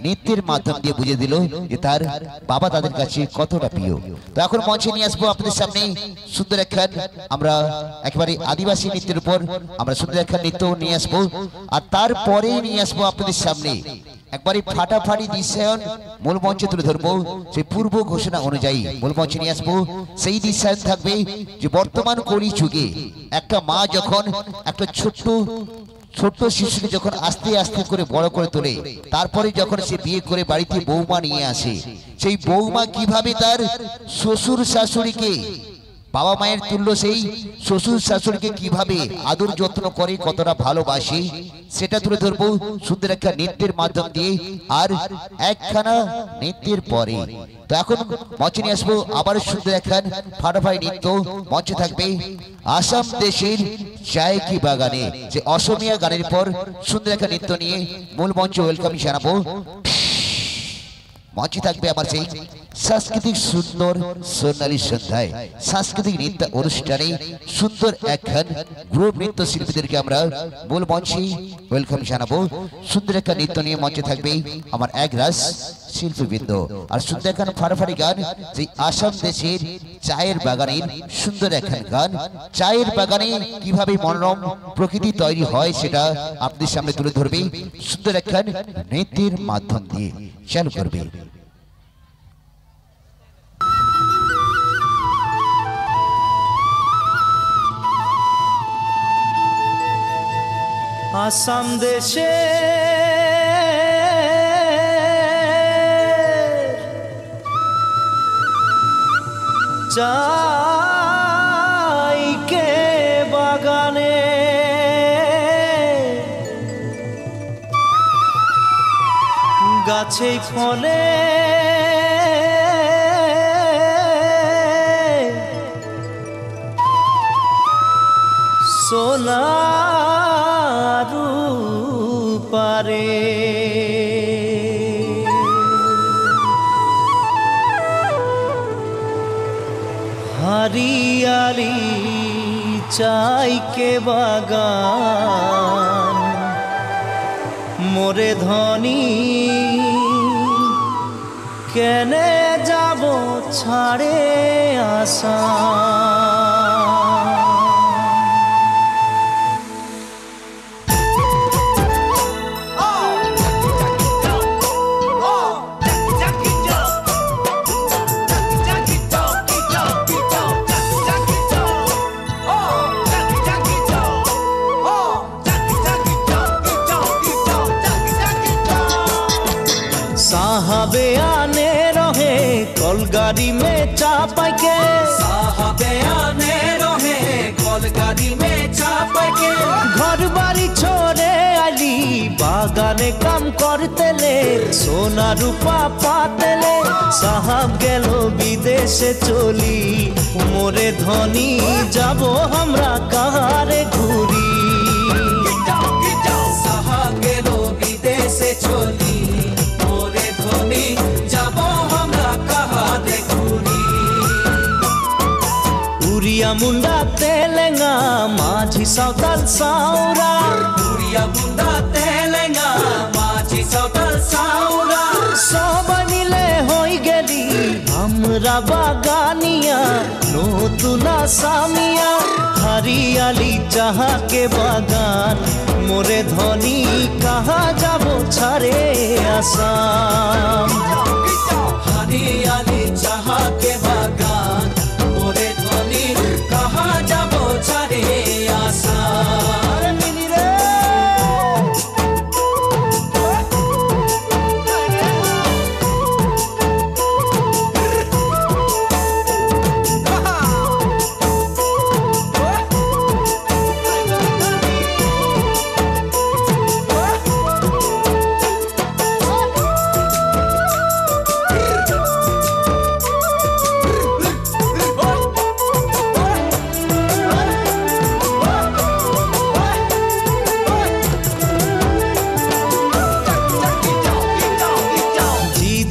নৃত্যের মাধ্যম দিয়ে বুঝিয়ে দিল যে তার বাবা তাদের কাছে কতটা প্রিয়। তো এখন মঞ্চে নিয়ে আসবো আপনাদের সামনে সুন্দর একখান আমরা একেবারে আদিবাসী নৃত্যের উপর আমরা সুন্দর একখান নৃত্য নিয়ে আসবো, আর তারপরে নিয়ে আসবো আপনাদের সামনে একবারে ফাটাফাটি দৃশ্যায়ন মূল মঞ্চে তুলে ধরবো। সেই পূর্ব ঘোষণা অনুযায়ী মূল মঞ্চে নিয়ে আসবো সেই দৃশ্যায়ন থাকবে যে বর্তমান কলি যুগে একটা মা যখন একটা ছোট্ট শিশুকে যখন আস্তে আস্তে করে বড় করে তোলে, তারপরে যখন সে বিয়ে করে বাড়িতে বৌমা নিয়ে আসে, সেই বৌমা কিভাবে তার শ্বশুর শাশুড়িকে বাবা মায়ের তুল্য সেই শ্বশুর শাশুড়িকে কিভাবে আদর যত্ন করে কতটা ভালোবাসে সেটা তুলে ধরবো সুন্দর একটা নৃত্যের মাধ্যম দিয়ে আর একখানা নৃত্যের পরে। তো এখন মঞ্চে নিয়ে আসবো আবার সুন্দর একখান ফাটাফাটি নৃত্য। মঞ্চে থাকবে আসাম দেশের জায়কি বাগানে যে অসমীয়া গানের পর সুন্দর একটা নৃত্য নিয়ে মূল মঞ্চে ওয়েলকাম জানাবো। মঞ্চে থাকবে আমার সেই সাংস্কৃতিক সুন্দর সোনালী সন্ধ্যায় সাংস্কৃতিক নৃত্য অনুষ্ঠানে সুন্দর একখান গ্রুপ নৃত্য শিল্পীদেরকে আমরা মূল মঞ্চে ওয়েলকাম জানাবো। সুন্দর একটা নৃত্য নিয়ে মঞ্চে থাকবে আমার এক রাস শিল্পীবৃন্দ। আর সুন্দর একখান ফাড়াফাড়ি গান, যে আসাম দেশের চায়ের বাগানের সুন্দর একখান গান। চায়ের বাগানে কিভাবে মনোরম প্রকৃতি তৈরি হয় সেটা আপনাদের সামনে তুলে ধরবে সুন্দর একখান নৃত্যের মাধ্যম দিয়ে। চালু করবে। আসাম দেশে চাইকে বাগানে গাছে ফলে সোনারু পারে हरियाली चाय के बागान मोरे धनी केने जाबो छाड़े आसा साहबे आने रहे कलगाड़ी में चापा के साहबे आने रहे कलगाड़ी में चापा के घर बाड़ी छोड़े आली बागाने काम करते ले सोना रूपा पाते ले साहब गेलो विदेशे चली मोरे धनी जाबो हमरा कहारे घुरी साहब गेलो विदेशे चली जाबो हमरा कहारे घुरी उड़िया मुंडा तेलेंगा माझी सावताल साउरा उड़िया मुंडा तेलेंगा माझी सावताल साउरा सब मिले होई गेली हमरा बागानिया नतुना सामिया हरियाली चाहा के बागान मोरे धनी कहा जाबो छाड़े आसाम हरियाली चाहा के बागान मोरे धनी कहा जाबो छाड़े आसाम मिली रे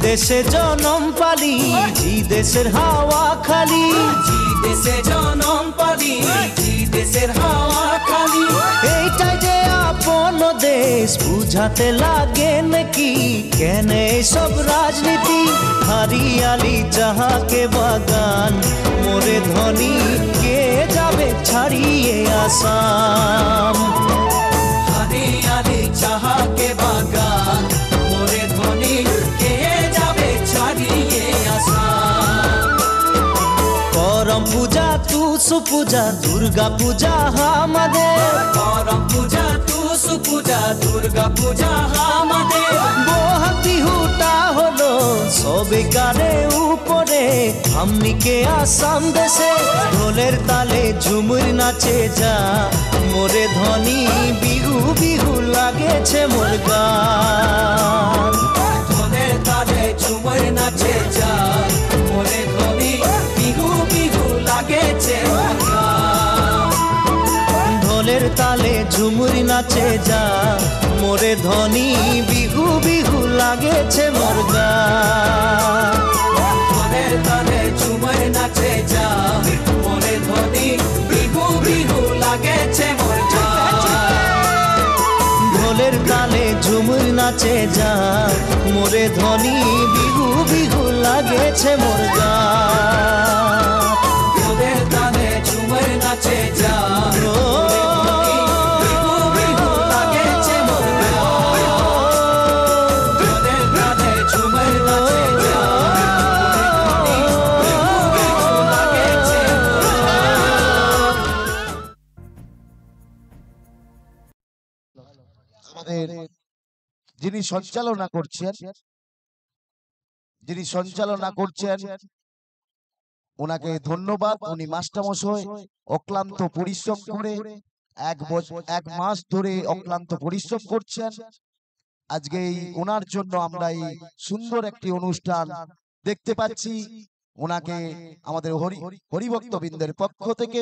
देशे जनम पाली जी देशेर हावा खाली जी देशे जनम पाली जी देशेर हावा खाली এইটাই যে আপন দেশ বুঝাতে লাগে নাকি কেন সব রাজনীতি হরিয়ালি চাহা के বাগান মোরে ধনী কে যাবে ছাড়িয়ে আসাম হরিয়ালি চাহা के বাগান মোরে ধনী কে যাবে ছাড়িয়ে আসাম করম পূজা তুসু পূজা দুর্গা পূজা আমাদের করম পূজা তুসু পূজা দুর্গা পূজা আমাদের বহাগ বিহুটা হলো সবে কারে উপরে আমনিকে আসাম দেশে ঢোলের তালে ঝুমুর নাচে যা মোরে ধনী বিহু বিহু লাগেছে মোর গান ঢোলের তালে ঝুমুর নাচে যা মোরে ধনী বিহু বিহু লাগেছে মোর গান ঢোলের তালে ঝুমুর নাচে যা মোরে ধনী বিহু বিহু লাগেছে মোর গান ঢোলের তালে ঝুমুর নাচে যা মোরে ধনী বিহু বিহু লাগেছে মোর গান ঢোলের তালে ঝুমুর নাচে যা মোরে ধনী বিহু বিহু লাগেছে মোর গা ওদের গানে ঝুমে নাচে যা যিনি সঞ্চালনা করছেন ওনাকে ধন্যবাদ। উনি মাস্টারমশাই অক্লান্ত পরিশ্রম করে এক মাস ধরে অক্লান্ত পরিশ্রম করছেন। আজকে এই ওনার জন্য আমরা এই সুন্দর একটি অনুষ্ঠান দেখতে পাচ্ছি। ওনাকে আমাদের হরিভক্তবৃন্দের পক্ষ থেকে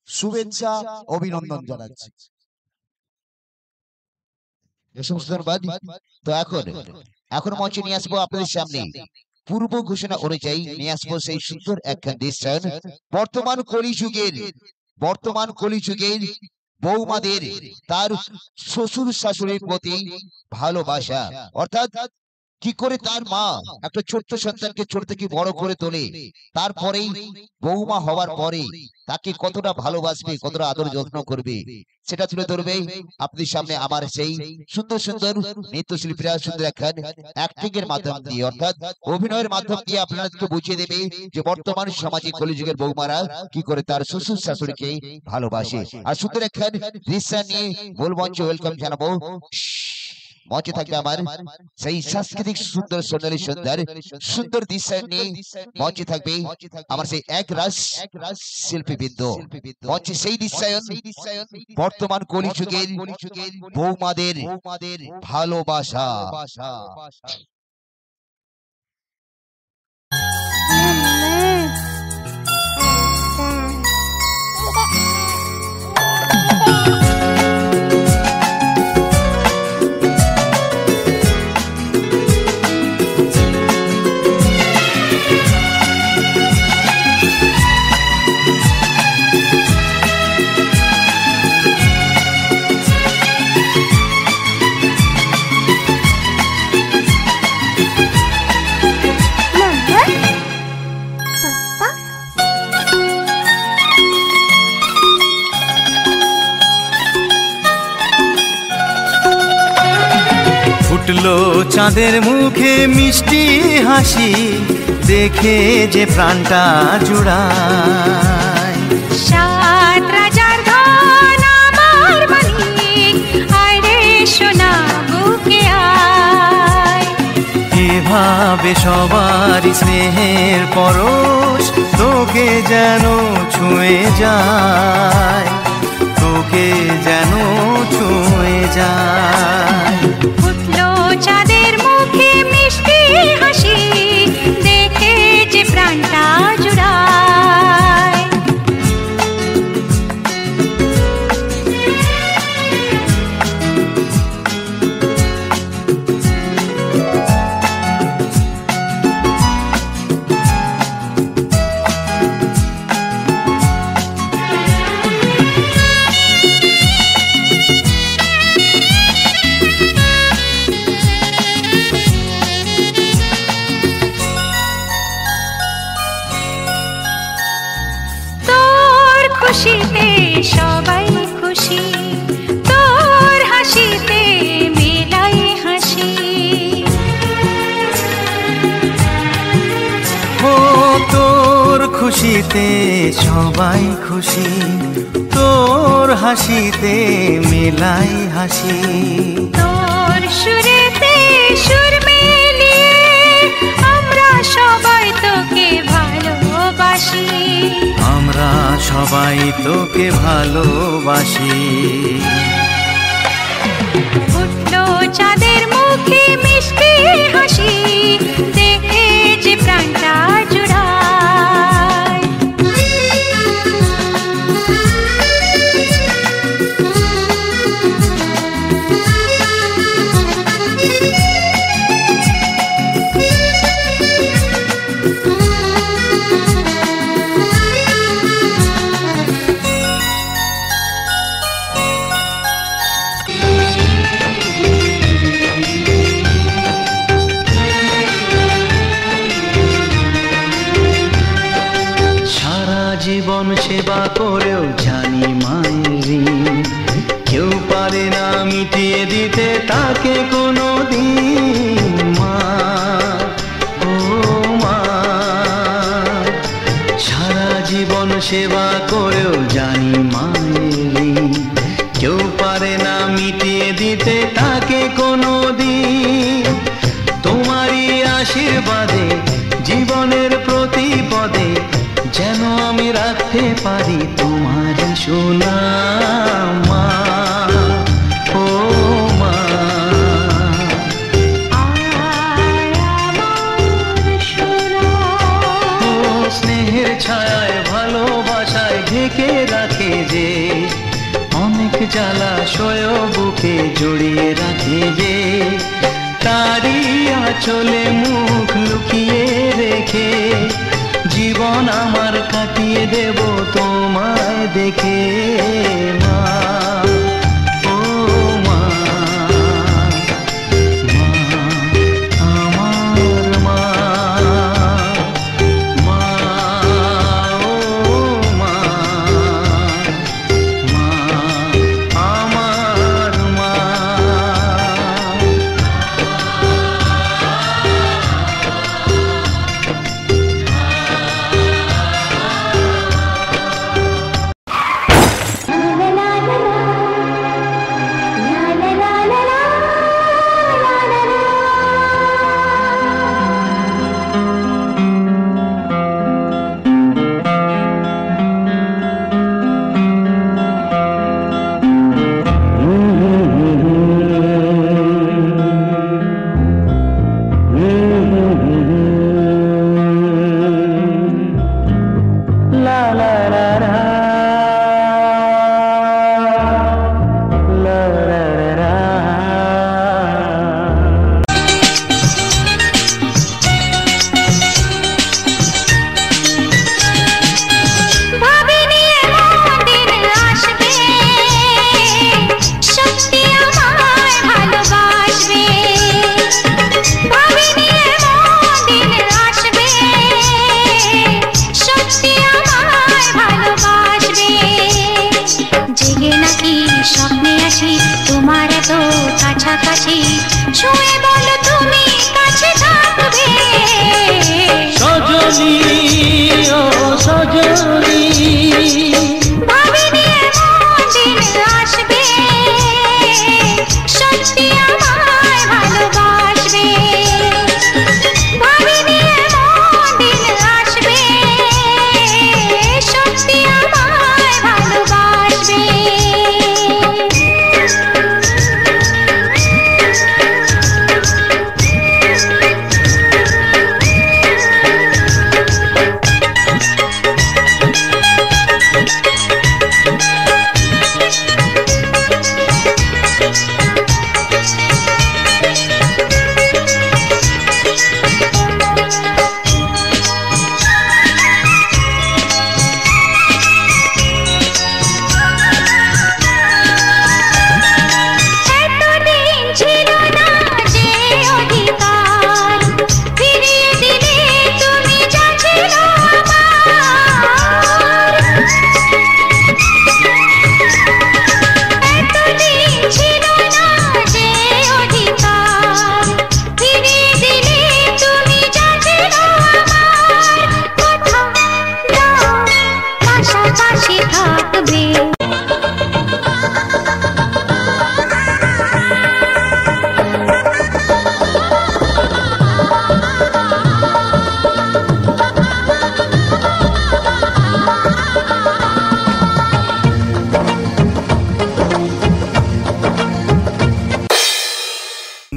শুভেচ্ছা অভিনন্দন জানাচ্ছি। তো এখন মঞ্চে নিয়ে আসবো আপনাদের সামনে পূর্ব ঘোষণা অনুযায়ী নিয়ে আসবো সেই সুন্দর একখান দৃশ্যায়ন। বর্তমান কলিযুগের বৌমাদের তার শ্বশুর শাশুড়ির প্রতি ভালোবাসা, অর্থাৎ কি করে তার মা একটা ছোট্ট সন্তানকে ছোট থেকে বড় করে তোলে, তারপরেই বৌমা হওয়ার পরে তাকে কতটা ভালোবাসবে, কতটা আদর যত্ন করবে, সেটা তুলে ধরবে আপনাদের সামনে আমার সেই সুন্দর সুন্দর নৃত্যশিল্পীরা সুন্দর একখান অ্যাক্টিং এর মাধ্যম দিয়ে, অর্থাৎ অভিনয়ের মাধ্যম দিয়ে আপনাদেরকে বুঝিয়ে দেবে যে বর্তমান সমাজে কলিযুগের বৌমারা কি করে তার শ্বশুর শাশুড়িকে ভালোবাসে। আর সুন্দর একখান দৃশ্য নিয়ে মূল মঞ্চে ওয়েলকাম জানাবো। মঞ্চে থাকবে আমার সেই সাংস্কৃতিক সুন্দর সোনালী সুন্দর দৃশ্য নিয়ে মঞ্চে থাকবে আমার সেই এক রাস শিল্পীবৃন্দ। মঞ্চে সেই দৃশ্যায়ন বর্তমান কলিযুগের বৌমাদের ভালোবাসা। ফুটলো চাঁদের মুখে মিষ্টি হাসি, দেখে যে প্রাণটা জুড়ায়। সাত রাজার ধন আমার মালিক, আয় রে সোনা বুকে আয়। এভাবে সবার স্নেহের পরশ তোকে যেন ছুঁয়ে যায়, তোকে যেন ছুঁয়ে যায়। ফুটলো চাঁদের মুখে মিষ্টি হাসি, দেখে যে প্রাণটা জুড়ায়। খুশিতে সবাই খুশি, তোর হাসিতে মেলাই হাসি। ও তোর খুশিতে সবাই খুশি, তোর হাসিতে মেলাই হাসি। তোর সুরেতে সুর মিলিয়ে আমরা সবাই তোকে ভালোবাসি, আমরা সবাই তোকে ভালোবাসি। ফুটলো চাঁদের মুখে মিষ্টি হাসি, দেখে যে প্রাণটা জুড়ায়। তাকে কোনো দিন মা, ও মা। সারা জীবন সেবা করেও জানি মায়ের ঋণ কেউ পারে না মিটিয়ে দিতে তাকে কোনো দিন। তোমারই আশীর্বাদে জীবনের প্রতি পদে যেন আমি রাখতে পারি তোমারই সোনা মা, ও মা। ও স্নেহের ছায়ায় ভালোবাসায় ঢেকে রাখে যে, অনেক জ্বালাশয় বুকে জড়িয়ে রাখে যে, তারই আঁচলে মুখ লুকিয়ে রেখে জীবন আমার কাটিয়ে দেব তোমায় দেখে মা, ও মা, মা আমার মা, মা, ও মা, মা আমার মা।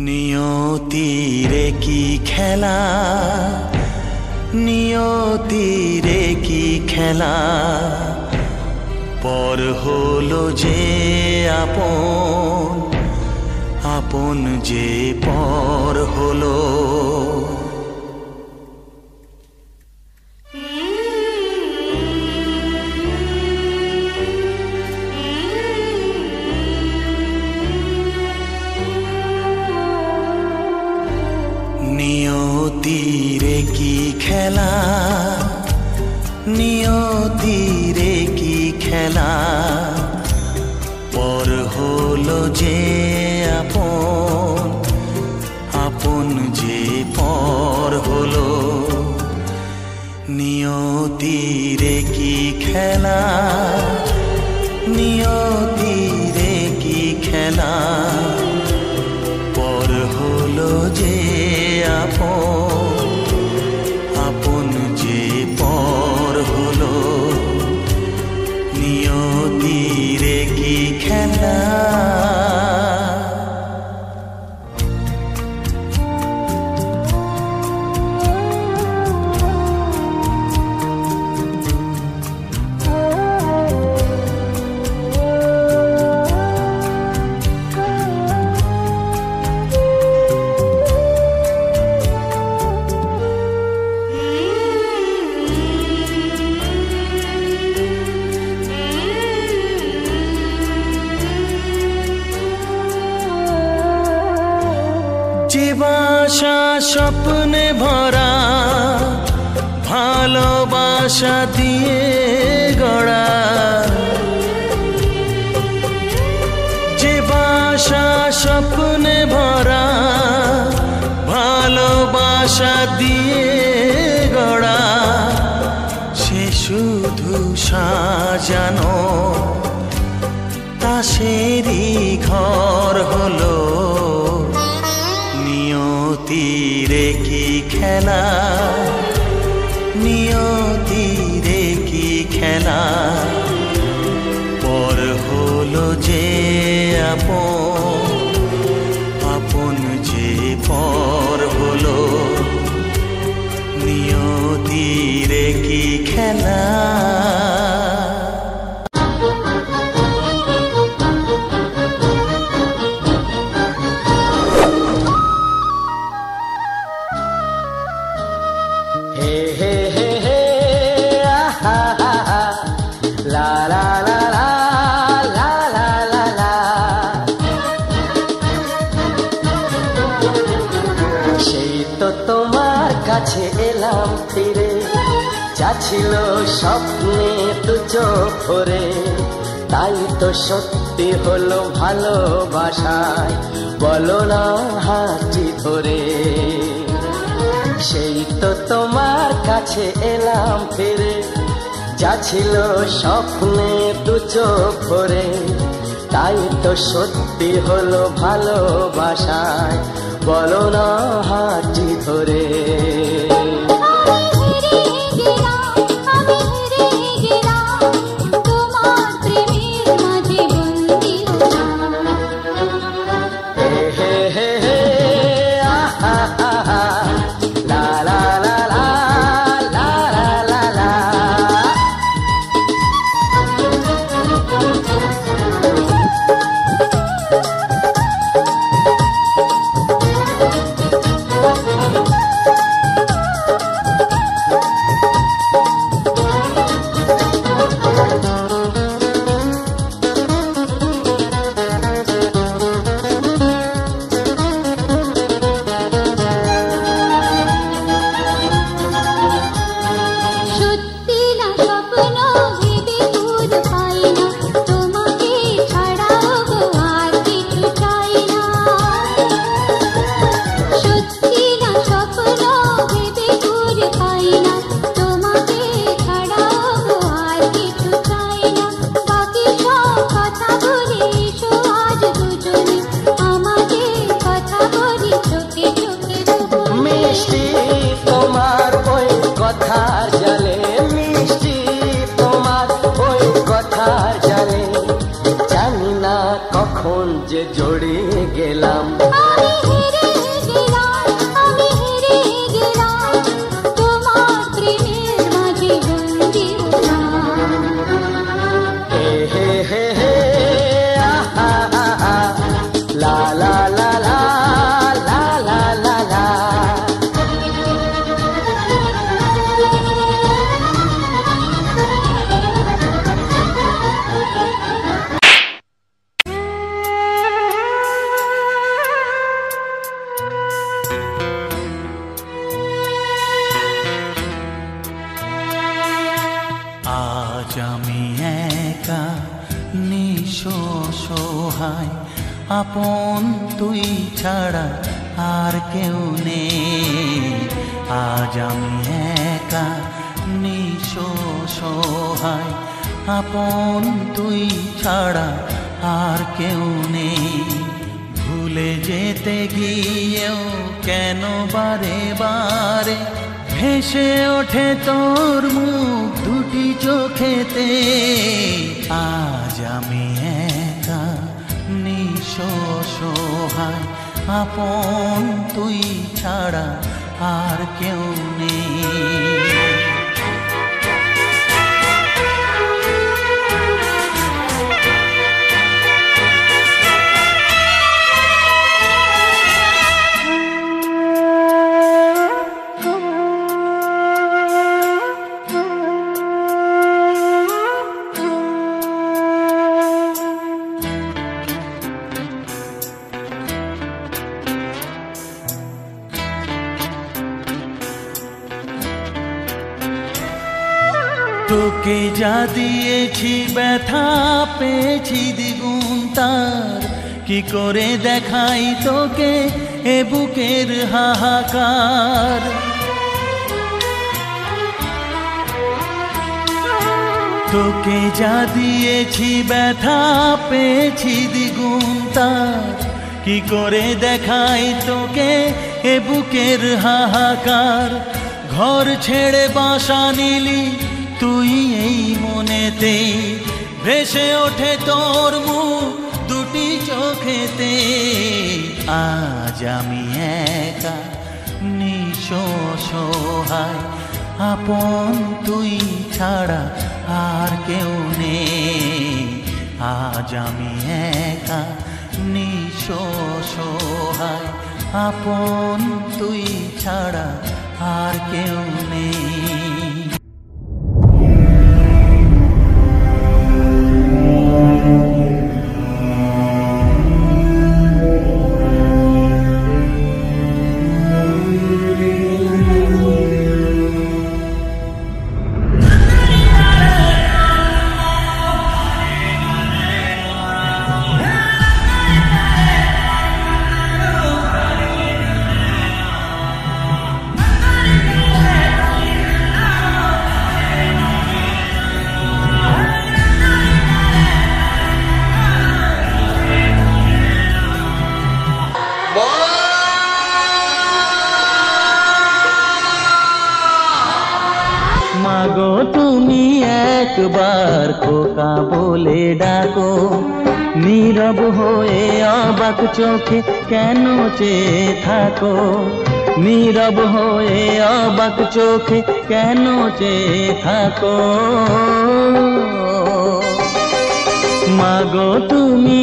নিয়তিরে কি খেলা, নিয়তিরে কি খেলা, পর হলো যে আপন, আপন যে পর হলো। নিয়তিরে কি খেলা, নিয়তিরে কি খেলা, পর হলো যে আপন, নিয়তিরে কি খেলা, নিয়তিরে কি খেলা, পর হলো যে আপন, আপন যে পর হলো, নিয়তিরে কি খেলা। বাসা স্বপ্নে ভরা, ভালোবাসা দিয়ে গড়া, যে বাসা স্বপ্নে ভরা, ভালোবাসা দিয়ে গড়া, সে শুধু সাজানো তাসেরই ঘর হলো। নিয়তিরে কি খেলা, নিয়তিরে কি খেলা, পর হলো যে আপন, আপন যে পর হলো, নিয়তিরে কি খেলা। কাছে এলাম ফিরে, যাচ্ছিল স্বপ্নে দু চোখ ভরে, তাই তো সত্যি হলো ভালোবাসায়, বলো না হাতটি ধরে। সেই তো তোমার কাছে এলাম ফিরে, যাচ্ছিল স্বপ্নে দু চোখ ভরে, তাই তো সত্যি হলো ভালোবাসায়, বলো না হাতটি ধরে। কখন যে জড়িয়ে গেলাম, আজ আমি একা নিঃসহায়, আপন তুই ছাড়া আর কেউ নেই। আজ আমি একা নিশো সহায় আপন তুই ছাড়া আর কেউ নেই। ভুলে যেতে গিয়েও কেন বারে বারে ভেসে ওঠে তোর মুখ দুটি চোখেতে। আজ আমি একা নিশো সহায় আপন তুই ছাড়া আর কেউ নেই। তোকে যা দিয়েছি ব্যথা পেয়েছি দ্বিগুণ তার, কি করে দেখাই তোকে এ বুকের হাহাকার। তোকে যা দিয়েছি ব্যথা পেয়েছি দ্বিগুণ তার, কি করে দেখাই তোকে এ বুকের হাহাকার। ঘর ছেড়ে বাসা নিলি তুই এই মনেতে, ভেসে ওঠে তোর মুখ দুটি চোখেতে। আজ আমি একা নিশো সহায় আপন তুই ছাড়া আর কেউ নেই। আজ আমি একা নিশো সহায় আপন তুই ছাড়া আর কেউ নেই। মাগো তুমি একবার খোকা বলে ডাকো, নীরব হয়ে অবাক চোখে কেন চেয়ে থাকো। নীরব হয়ে অবাক চোখে কেন চেয়ে থাকো। মাগো তুমি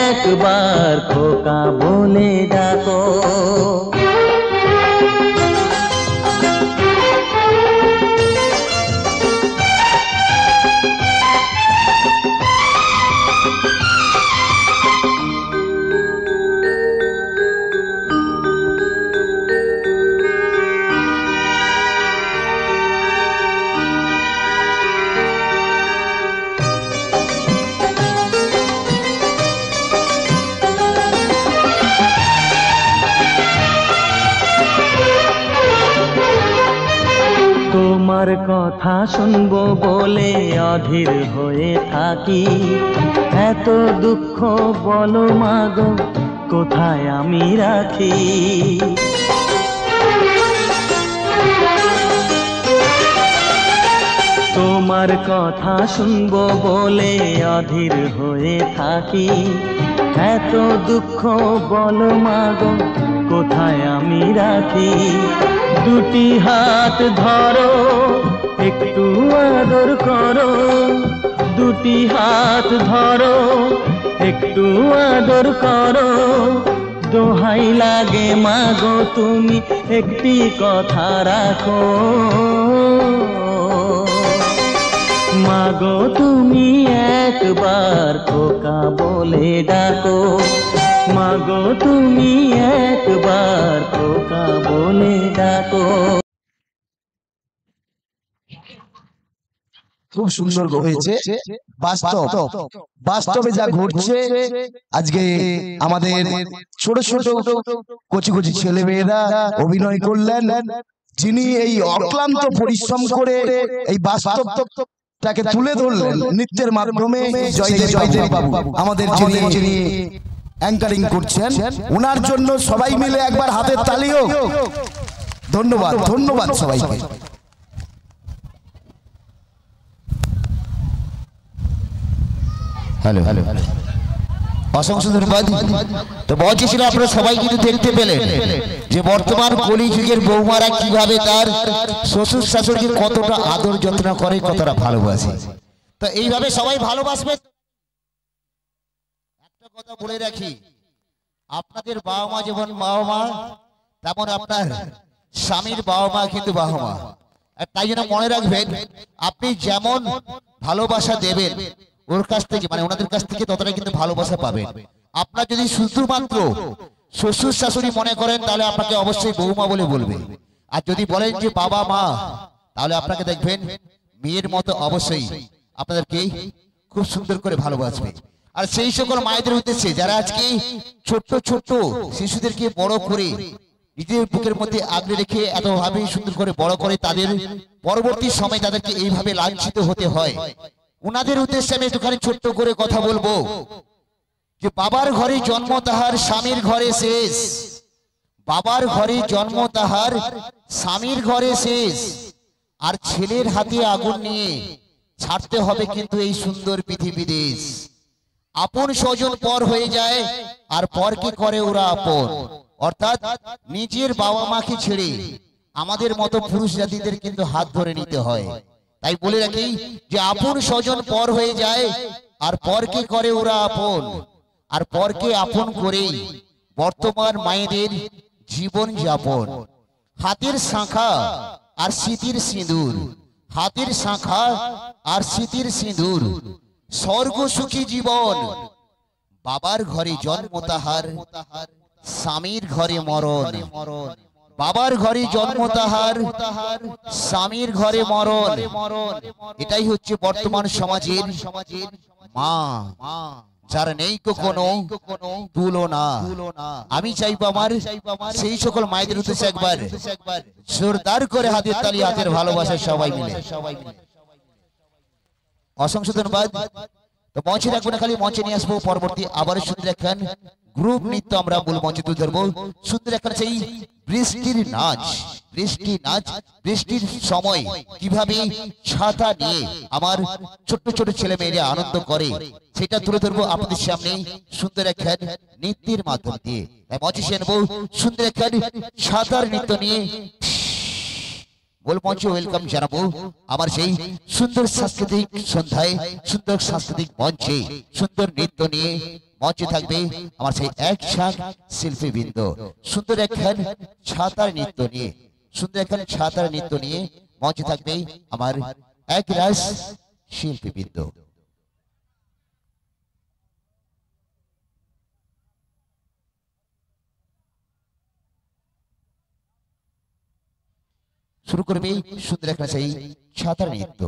একবার খোকা বলে ডাকো। তোমার কথা শুনবো বলে অধীর হয়ে থাকি, এত দুঃখ বলো মাগো কোথায় আমি রাখি। তোমার কথা শুনবো বলে অধীর হয়ে থাকি, এত দুঃখ বলো মাগো কোথায় আমি রাখি। দুটি হাত ধরো একটু আদর করো, দুটি হাত ধরো একটু আদর করো। দোহাই লাগে মাগো তুমি একটি কথা রাখো। মাগো তুমি একবার খোকা বলে ডাকো। মাগো তুমি একবার খোকা বলে ডাকো। খুব সুন্দর হয়েছে। বাস্তবে যা ঘটছে আজকে আমাদের ছোট ছোট কচি কচি ছেলে মেয়েরা অভিনয় করলেন। যিনি এই অক্লান্ত পরিশ্রম করে এই বাস্তবটাকে তুলে ধরলেন নৃত্যের মাধ্যমে, জয়দেব বাবু আমাদের যিনি অ্যাঙ্কারিং করছেন, ওনার জন্য সবাই মিলে একবার হাতের তালি হোক। ধন্যবাদ, ধন্যবাদ সবাইকে। হ্যালো হ্যালো, অসংখ্য ধন্যবাদ। তো বলছিল আপনারা সবাই কিন্তু দেখতে পেলেন যে বর্তমান কলিযুগের বৌমারা কিভাবে তার শ্বশুর শাশুড়িকে কতটা আদর যত্ন করে, কতটা ভালোবাসে। তো এইভাবে সবাই ভালোবাসবে। একটা কথা বলে রাখি, আপনাদের বাবা মা যেমন বাবা মা, তেমন আপনার স্বামীর বাবা মা কিন্তু বাবা মা। আর তাই জন্য মনে রাখবেন, আপনি যেমন ভালোবাসা দেবেন ওর কাছ থেকে, মানে ওনাদের কাছ থেকে, ততটা কিন্তু ভালোবাসা পাবেন। আপনার যদি শুধুমাত্র শ্বশুর শাশুড়ি মনে করেন, তাহলে আপনাকে অবশ্যই বৌমা বলে বলবে। আর যদি বলেন যে বাবা মা, তাহলে আপনাকে দেখবেন মেয়ের মতো অবশ্যই আপনাদেরকে খুব সুন্দর করে ভালোবাসবে। আর সেই সকল মায়েদের উদ্দেশ্যে যারা আজকে ছোট্ট ছোট্ট শিশুদেরকে বড় করে নিজের বুকের মধ্যে আগলে রেখে এতভাবে সুন্দর করে বড় করে, তাদের পরবর্তী সময় তাদেরকে এইভাবে লাঞ্ছিত হতে হয়, উনাদের উদ্দেশ্যে আমি একটুখানি ছোট্ট করে কথা বলবো যে বাবার ঘরে জন্ম তাহার স্বামীর ঘরে শেষ, বাবার ঘরে জন্ম তাহার স্বামীর ঘরে শেষ। আর ছেলের হাতে আগুন নিয়ে ছাড়তে হবে কিন্তু এই সুন্দর পৃথিবী দেশ। আপন স্বজন পর হয়ে যায়, আর পরকে করে ওরা আপন। অর্থাৎ নিজের বাবা মাকে ছেড়ে আমাদের মতো পুরুষ জাতিদের কিন্তু হাত ধরে নিতে হয়। তাই বলে রাখি যে আপন স্বজন পর হয়ে যায়, আর পরকে করে ওরা আপন। আর পরকে আপন করেই বর্তমান মায়েদের জীবন যাপন। হাতের শাঁখা আর স্মৃতির সিঁদুর, হাতের শাঁখা আর স্মৃতির সিঁদুর, স্বর্গ সুখী জীবন। বাবার ঘরে জন্ম তাহার, স্বামীর ঘরে মরণ। বাবার ঘরে জন্ম তাহার, স্বামীর ঘরে মরণ। এটাই হচ্ছে বর্তমান সমাজের মা, যার নেই কোনো তুলনা। আমি চাইবো আমার সেই সকল মায়েদের উদ্দেশ্যে একবার জোরদার করে হাতের তালি, হাতের ভালোবাসা সবাই মিলে। অসংখ্য ধন্যবাদ। তো মঞ্চে রাখবো না, খালি মঞ্চে নিয়ে আসবো পরবর্তী আবার সুন্দর একখান গ্রুপ নৃত্য আমরা মূল মঞ্চে তুলে ধরবো। সুন্দর একখান সেই বৃষ্টির নাচ, বৃষ্টি নাচ, বৃষ্টির সময় কিভাবে ছাতা নিয়ে আমার ছোট্ট ছোট ছেলে মেয়েরা আনন্দ করে, সেটা তুলে ধরবো আপনাদের সামনে সুন্দর একখান নৃত্যের মাধ্যম দিয়ে। তাই মঞ্চে এসে নেবো সুন্দর একখান ছাতার নৃত্য নিয়ে। মূল মঞ্চে ওয়েলকাম জানাবো আমার সেই সুন্দর সাংস্কৃতিক সন্ধ্যায়, সুন্দর সাংস্কৃতিক মঞ্চে সুন্দর নৃত্য নিয়ে মঞ্চে থাকবে আমার সেই এক ঝাঁক শিল্পীবৃন্দ। সুন্দর একখান ছাতার নৃত্য নিয়ে, সুন্দর একখান ছাতার নৃত্য নিয়ে মঞ্চে থাকবে আমার এক রাস শিল্পীবৃন্দ। শুরু করবে সুন্দর একটা সেই ছাতার নৃত্য।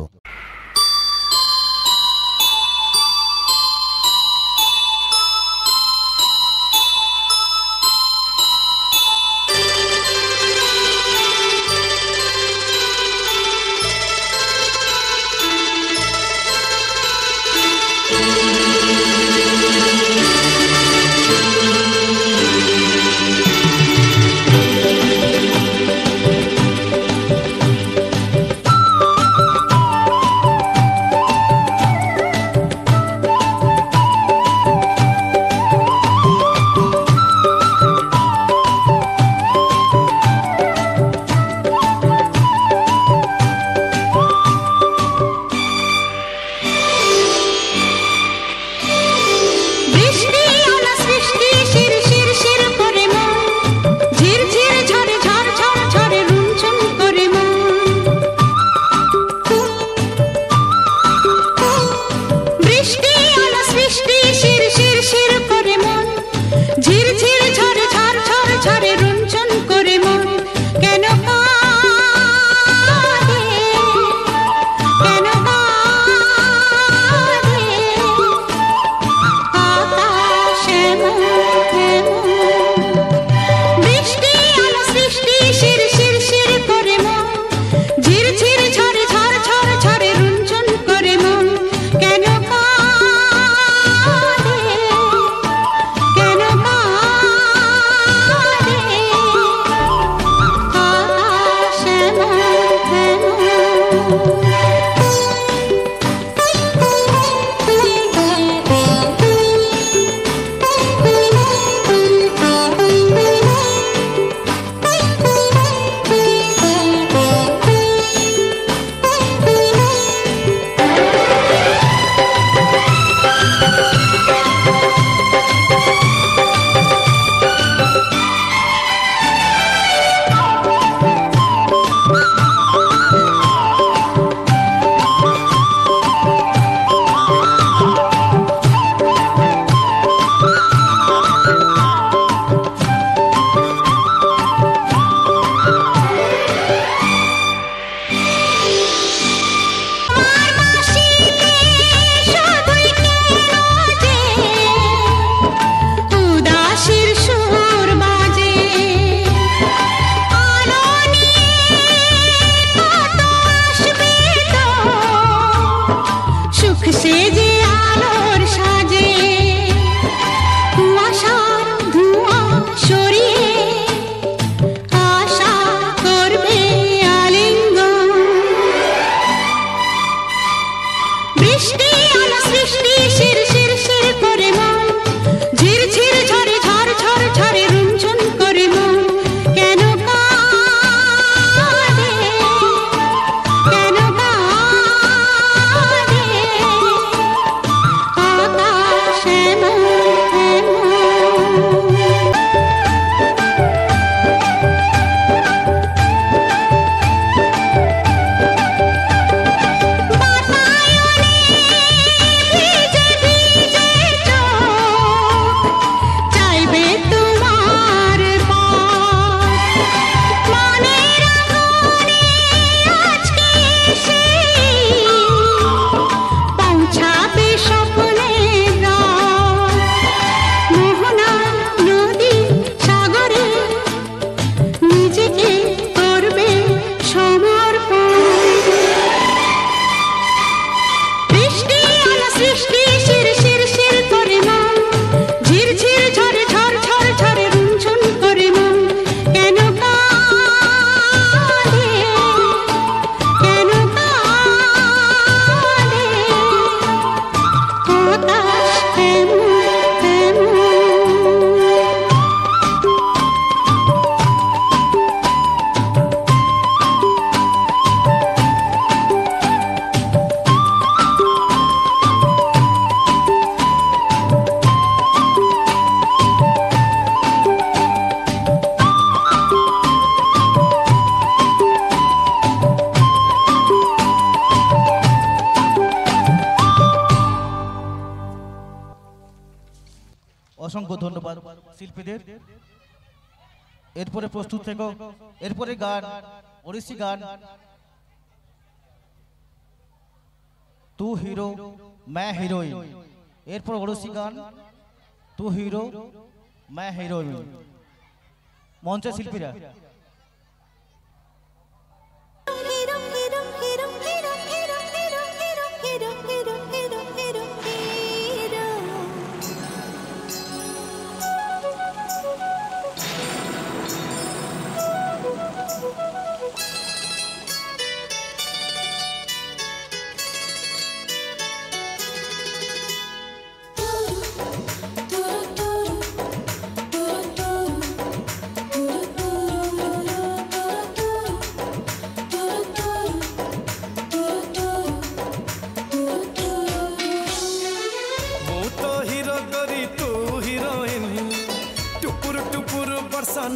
ধন্যবাদ শিল্পীদের। এরপরে প্রস্তুত থেকো, এরপরে গান ওড়িশি গান তু হিরো मैं হিরোইন। এরপর ওড়িশি গান তু হিরো मैं হিরোইন। মঞ্চে শিল্পীরা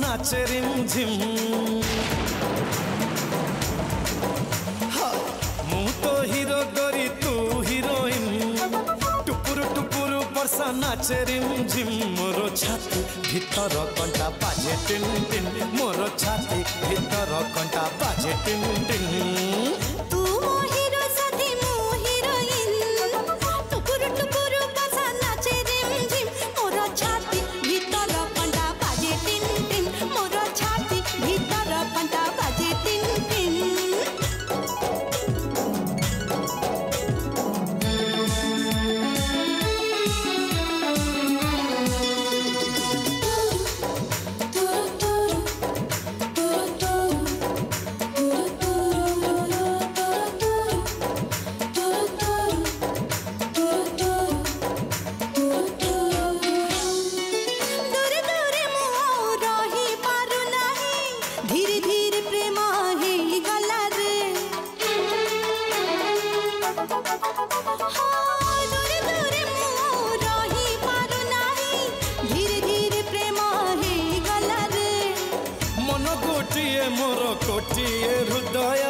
नाचे रिमझिम मु तो हीरो गोरी तू हीरोइन टुपुर टुपुर बर्षा नाचे रिमझिम मोर छाती भीतर कंटा बाजे टिन टिन मोर छाती भीतर कंटा बाजे टिन टिन तू मो हीरो साथी मो हीरोइन टुपुर टुपुर बर्षा नाचे रिमझिम मोर छाती भीतर कंटा बाजे टिन टिन मोर छाती भीतर कंटा बाजे टिन टिन मोर कोटिए हृदय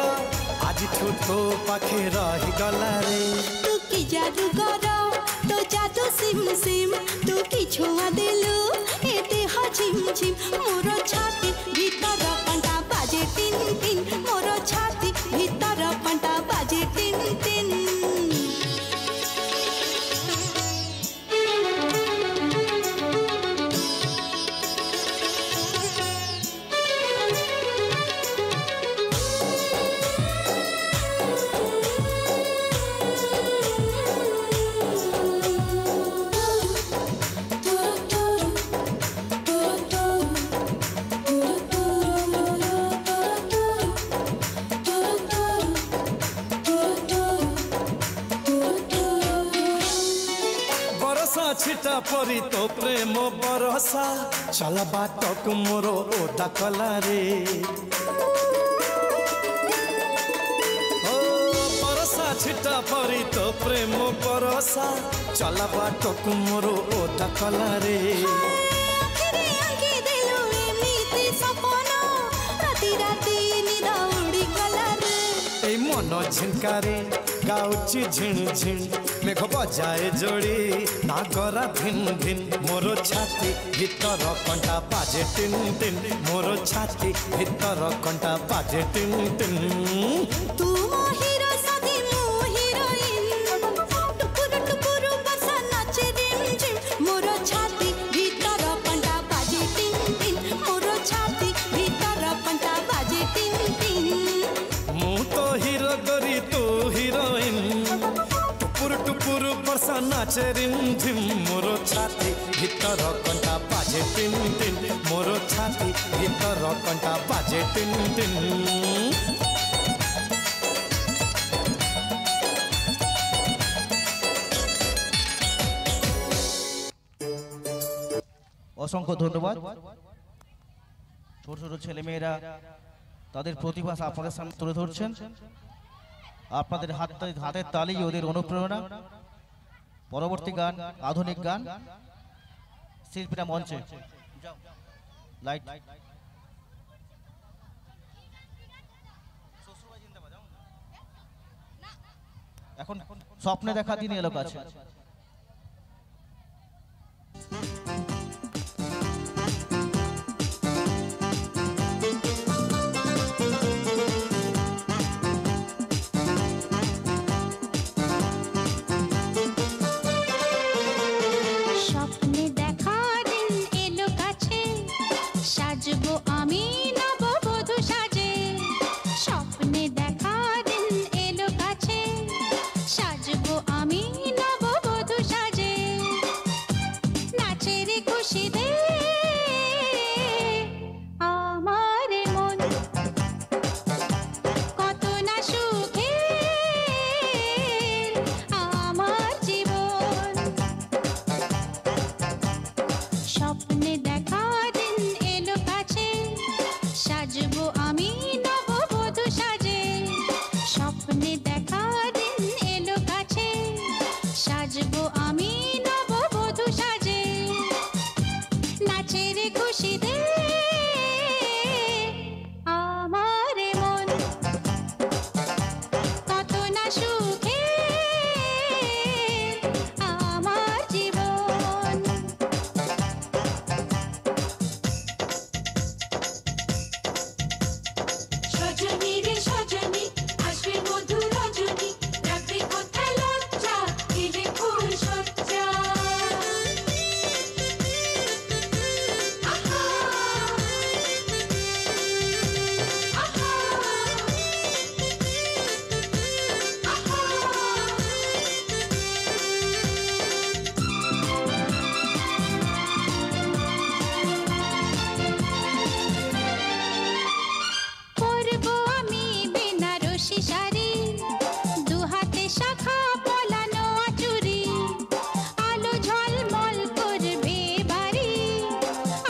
आज तो पाखे रही गला रे तू की जादू करो तो जादू सिम सिम तू की छुआ दिलु एते ह झिम झिम मोर छाती भीतर कंटा बाजे टिन टिन मोर छाती भीतर कंटा बाजे टिन टिन छिटा परी तो प्रेम बरसा चल बाटक मोर ओटा कला रे ओ बरसा छिटा परी तो प्रेम बरसा चल बाटक मोर ओटा कला रे आखिरे आंखी दिलु एमिति सपना राती राती निदा उड़ी गला रे ए मन झिनकारे गाउची झिन झिन मेघ बजाए जोड़ी नागरा भिन भिन मोर छाती भीतर कंटा बाजे टिन टिन मोर छाती भीतर कंटा बाजे टिन टिन तू मो हीरो साथी मो हीरोइन टुपुर टुपुर बरसा नाचे रिमझिम मोर छाती भीतर कंटा बाजे टिन टिन मोर छाती भीतर कंटा बाजे टिन टिन मु तो हीरो गोरी तू हीरोइन टुपुर टुपुर बरसा नाचे रिमझिम मोर छाती भीतर कंटा बाजे टिन टिन मोर छाती भीतर कंटा बाजे टिन टिन অসংখ্য ধন্যবাদ। ছোট ছোট ছেলে মেয়েরা তাদের প্রতিভা আপনাদের সামনে তুলে ধরছেন। আপনাদের হাতের তালি ওদের অনুপ্রেরণা। পরবর্তী গান আধুনিক গান শিল্পীরা মঞ্চে লাইট এখন স্বপ্নে দেখা দিন এলো কাছে। খুশি দে আমার মন কত না সুখে আমার জীবন স্বপ্নে দেখা দিন এলো কাছে সাজবো আমি নববধূ সাজে স্বপ্নে দেখা দিন এলো কাছে সাজবো আমি নববধূ সাজে নাচের খুশি দে আমার মন কত না সুখে আমার জীবন সজনী রে সজনী আসবে মধুর রজনী রাখবে কোথায় লজ্জা দিলে ফুল সজ্জা আহা আহা পরবো আমি বেনারসি শাড়ি দু হাতে শাখা পলানো আচুরি আলো ঝলমল করবে বাড়ি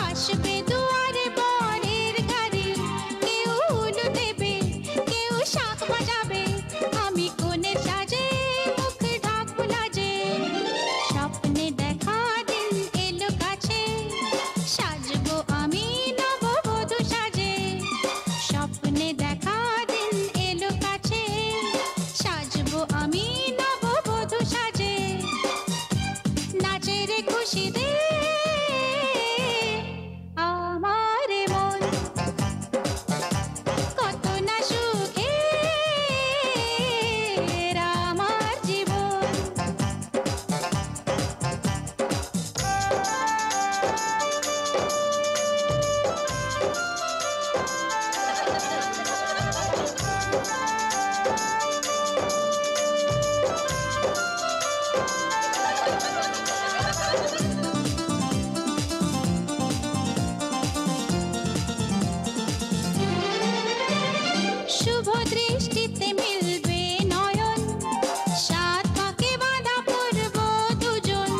আসবে দুয়ারে বরের গাড়ি কেউ উলু দেবে কেউ শাঁখ বাজাবে আমি কোণে সাজে মুখ ঢাকবো লাজে স্বপ্নে দেখা দিন এলো কাছে সাজবো আমি নববধূ সাজে স্বপ্নে দেখা দিন এলো কাছে সাজবো আমি নববধূ সাজে নাচের খুশি দে আমার মন কত না সুখে আমার জীবন শুভ দৃষ্টিতে মিলবে নয়ন সাত পাকে বাঁধা পড়ব দুজন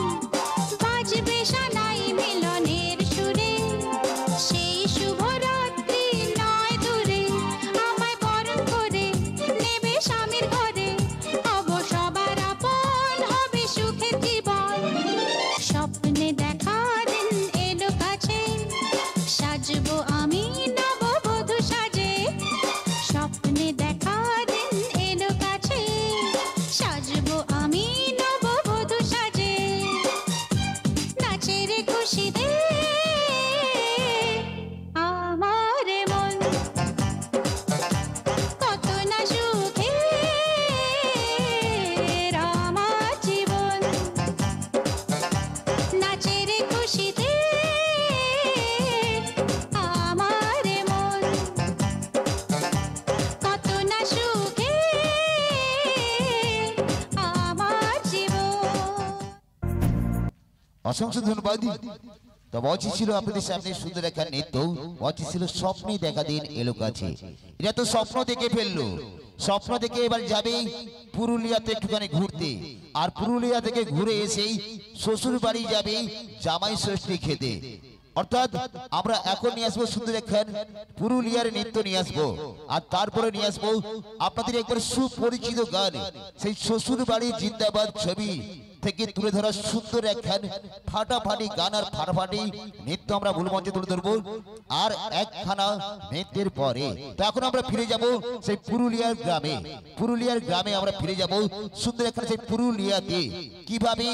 বাজবে সানাই মিলনের সুরে সেই শুভ রাত্রি নয় দূরে আমায় বরণ করে নেবে স্বামীর ঘরে হব সবার আপন হবে সুখের জীবন স্বপ্নে দেখা দিন এলো কাছে সাজবো আমি নববধূ সাজে স্বপ্নে দেখা দিন এলো কাছে সাজবো আমি নববধূ সাজে নাচের খুশি দে আমার মন কত না সুখে আমার জীবন নাচের খুশি দে আমার মন কত না সুখে আমার জীবন অসংখ্য ধন্যবাদ। তো বলছি ছিল আপনাদের সামনে সুন্দর একটা নৃত্য, বলছি ছিল স্বপ্নে দেখা দিন এলো কাছে। এটা তো স্বপ্ন দেখে ফেললো, স্বপ্ন দেখে এবার যাবে পুরুলিয়াতে একটুখানি ঘুরতে, আর পুরুলিয়া থেকে ঘুরে এসেই শ্বশুর বাড়ি যাবে জামাই ষষ্ঠী খেতে। অর্থাৎ আমরা এখন নিয়ে আসবো সুন্দর একখান পুরুলিয়ার নৃত্য নিয়ে আসবো, আর তারপরে নিয়ে আসবো আপনাদের একবার সুপরিচিত গান, সেই শ্বশুর বাড়ির জিন্দাবাদ ছবি থেকে তুলে ধরা সুন্দর একখান ফাটাফাটি গান আর ফাটাফাটি নৃত্য আমরা মূল মঞ্চে তুলে ধরবো। আর একখানা নৃত্যের পরে তো এখন আমরা ফিরে যাব সেই পুরুলিয়ার গ্রামে। পুরুলিয়ার গ্রামে আমরা ফিরে যাব সুন্দর একখানা সেই পুরুলিয়াতে কিভাবে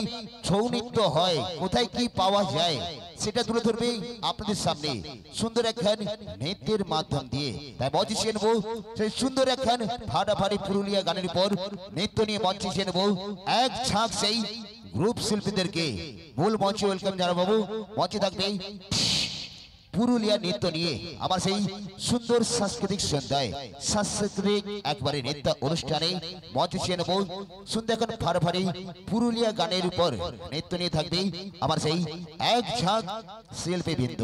ছৌ নৃত্য হয়, কোথায় কি পাওয়া যায় সেটা তুলে ধরবে আপনাদের সামনে সুন্দর একখান নৃত্যের মাধ্যম দিয়ে। তাই মঞ্চে এসে নেবো সেই সুন্দর একখান ফাটাফাটি পুরুলিয়া গানের উপর নৃত্য নিয়ে মঞ্চে এসে নেবো এক ঝাঁক সেই গ্রুপ শিল্পীদেরকে। মূল মঞ্চে ওয়েলকাম জানাবো, মঞ্চে থাকবে পুরুলিয়া নৃত্য নিয়ে আমার সেই সুন্দর সাংস্কৃতিক সন্ধ্যায় সাংস্কৃতিক একবারে নৃত্য অনুষ্ঠানে মঞ্চে ছিলেন বহু সুন্দর এখন ফারফারি পুরুলিয়া গানের উপর নৃত্য নিয়ে থাকবে আমার সেই এক ঝাঁক শিল্পীবৃন্দ।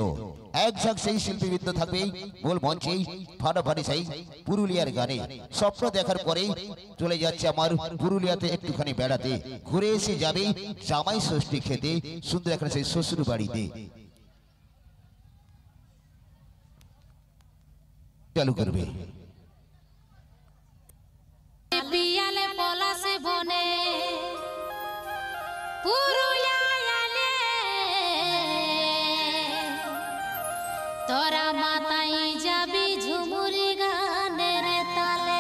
এক ঝাঁক সেই শিল্পীবৃন্দ থাকবে মূল মঞ্চে ফারফারি সেই পুরুলিয়ার গানে। স্বপ্ন দেখার পরে চলে যাচ্ছে আমার পুরুলিয়াতে একটুখানি বেড়াতে, ঘুরে এসে যাবে জামাই ষষ্ঠী খেতে সুন্দর এখন সেই শ্বশুর বাড়িতে। চালু করবে পিয়ালে পলাশে বনে পুরুলিয়ালে তোরা মাতাই যাবি ঝুমুরি গানের তালে।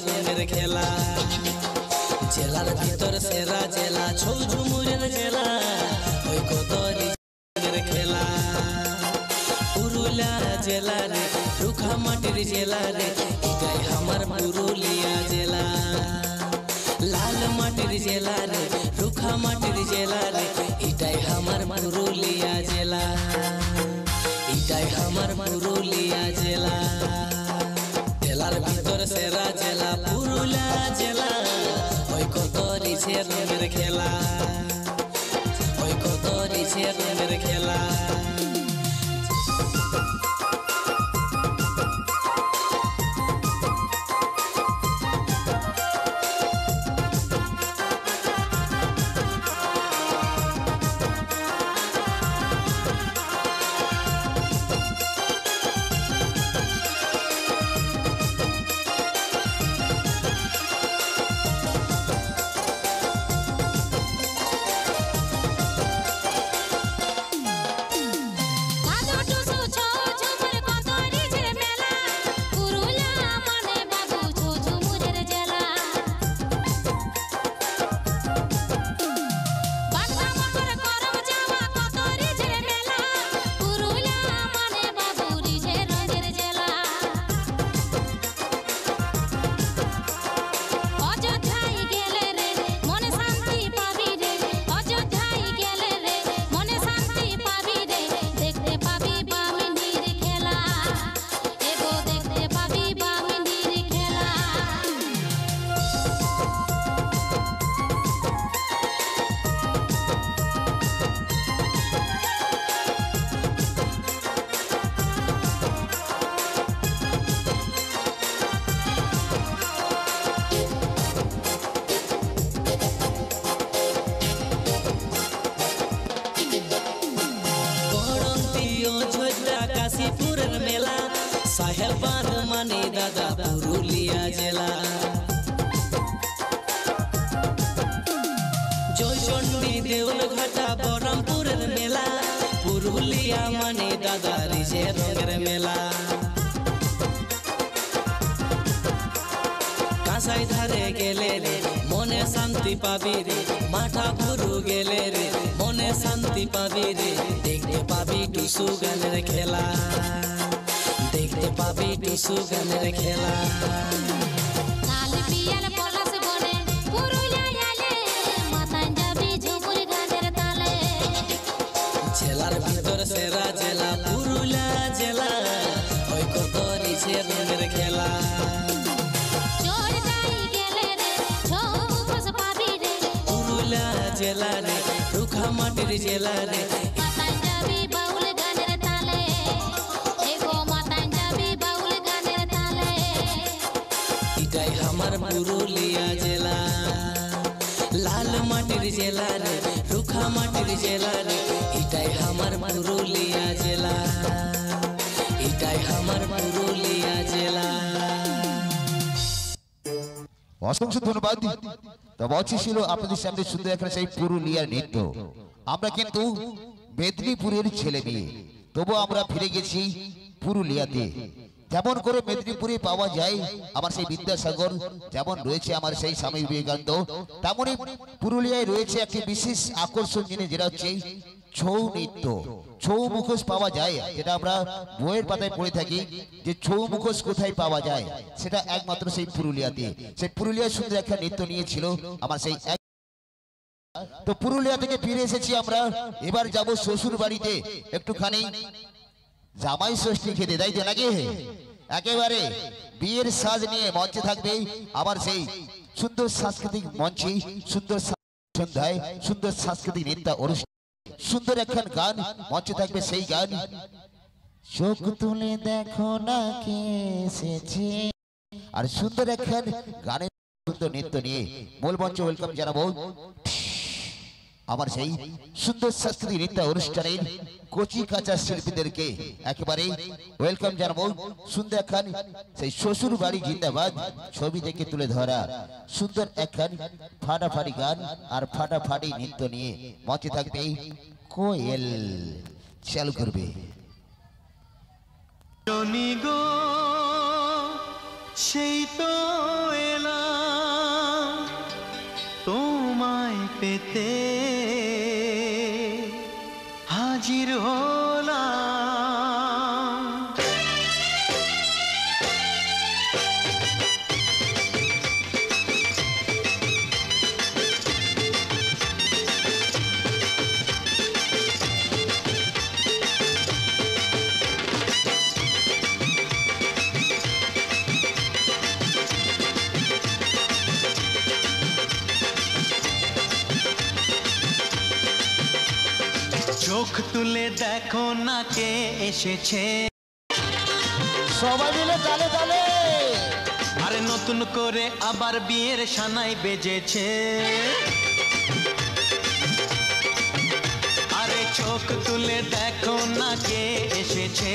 রঙের খেলা জেলার ভিতর সেরা জেলা ছৌ ঝুমুরের জেলা ওই কত রঙের খেলা। পুরুলিয়া জেলা রে রুখা মাটির জেলা রে এটাই আমার পুরুলিয়া জেলা। লাল মাটির জেলা রে রুখা মাটির জেলা রে এটাই আমার পুরুলিয়া জেলা। এটাই আমার পুরুলিয়া জেলা। জেলার ভিতর সেরা জেলা পুরুলিয়া জেলা ওই কত রিছে রঙের খেলা ওই কত রিছে রঙের খেলা। সাহেবান মানে দাদা পুরুলিয়া জেলা। জয়চন্ডী দেউল ঘাটা বহরমপুরের মেলা পুরুলিয়া মানে দাদা রিছে রঙের মেলা। কাঁসাই ধারে গেলে রে মনে শান্তি পাবি রে মাথা পুরু গেলে রে মনে শান্তি পাবি রে দেখতে পাবি টুসু গানের খেলা দেখতে পাবি টুসু গানের খেলা। লাল পিয়াল পলাশ বনে পুরুলিয়া জেলা রে রুখা মাটির জেলা রে পাঞ্জাবি বাউল গানের তালে এগো পাঞ্জাবি বাউল গানের তালে এটাই আমার পুরুলিয়া জেলা লাল মাটির জেলা রে রুখা মাটির জেলা রে এটাই আমার পুরুলিয়া জেলা এটাই আমার পুরুলিয়া জেলা। অসংখ্য ধন্যবাদ। তবে অচি ছিল আপনাদের সামনে সুন্দর একটা সেই পুরুলিয়ার নৃত্য। আমরা কিন্তু মেদিনীপুরের ছেলে মেয়ে, তবু আমরা ফিরে গেছি পুরুলিয়াতে। যেমন করে মেদিনীপুরে পাওয়া যায় আমার সেই বিদ্যাসাগর, যেমন রয়েছে আমার সেই স্বামী বিবেকানন্দ, তেমনই পুরুলিয়ায় রয়েছে একটি বিশেষ আকর্ষণ জিনিস, যেটা হচ্ছে ছৌ নৃত্য। ছৌ মুখোশ পাওয়া যায়, যেটা আমরা বইয়ের পাতায় পড়ে থাকি যে ছৌ মুখোশ কোথায় পাওয়া যায়, সেটা একমাত্র সেই পুরুলিয়াতে। সেই পুরুলিয়ার সুন্দর একটা নৃত্য নিয়েছিল আমার সেই এক। তো পুরুলিয়া থেকে ফিরে এসেছি আমরা, এবার যাব শ্বশুর বাড়িতে একটুখানি জামাই ষষ্ঠী খেতে, তাই তো নাকি? একেবারে বিয়ের সাজ নিয়ে মঞ্চে থাকবে আমার সেই সুন্দর সাংস্কৃতিক মঞ্চে, সুন্দর সন্ধ্যায় সুন্দর সাংস্কৃতিক নৃত্য অনুষ্ঠান, সুন্দর একখান গান মঞ্চে থাকবে। সেই গান চোখ তুলে দেখো না কে এসেছে, আর সুন্দর একখান গানের সুন্দর নৃত্য নিয়ে মূল মঞ্চে ওয়েলকাম জানাবো আমার সেই সুন্দর সাংস্কৃতিক নৃত্য অনুষ্ঠানের কচি কাঁচা শিল্পীদেরকে। একেবারে ওয়েলকাম জানাবো সুন্দর একখান সেই শ্বশুর বাড়ি জিন্দাবাদ ছবি থেকে তুলে ধরা সুন্দর একখান ফাটাফাটি গান আর ফাটাফাটি নৃত্য নিয়ে মঞ্চে থাকবে কোয়েল। চালু করবে গো সেই তো এলাম তোমায় পেতে, হাজির হলাম চোখ তুলে দেখো না কে এসেছে, সবাই মিলে তালে তালে, আরে নতুন করে আবার বিয়ের সানাই বেজেছে। আরে চোখ তুলে দেখো না কে এসেছে,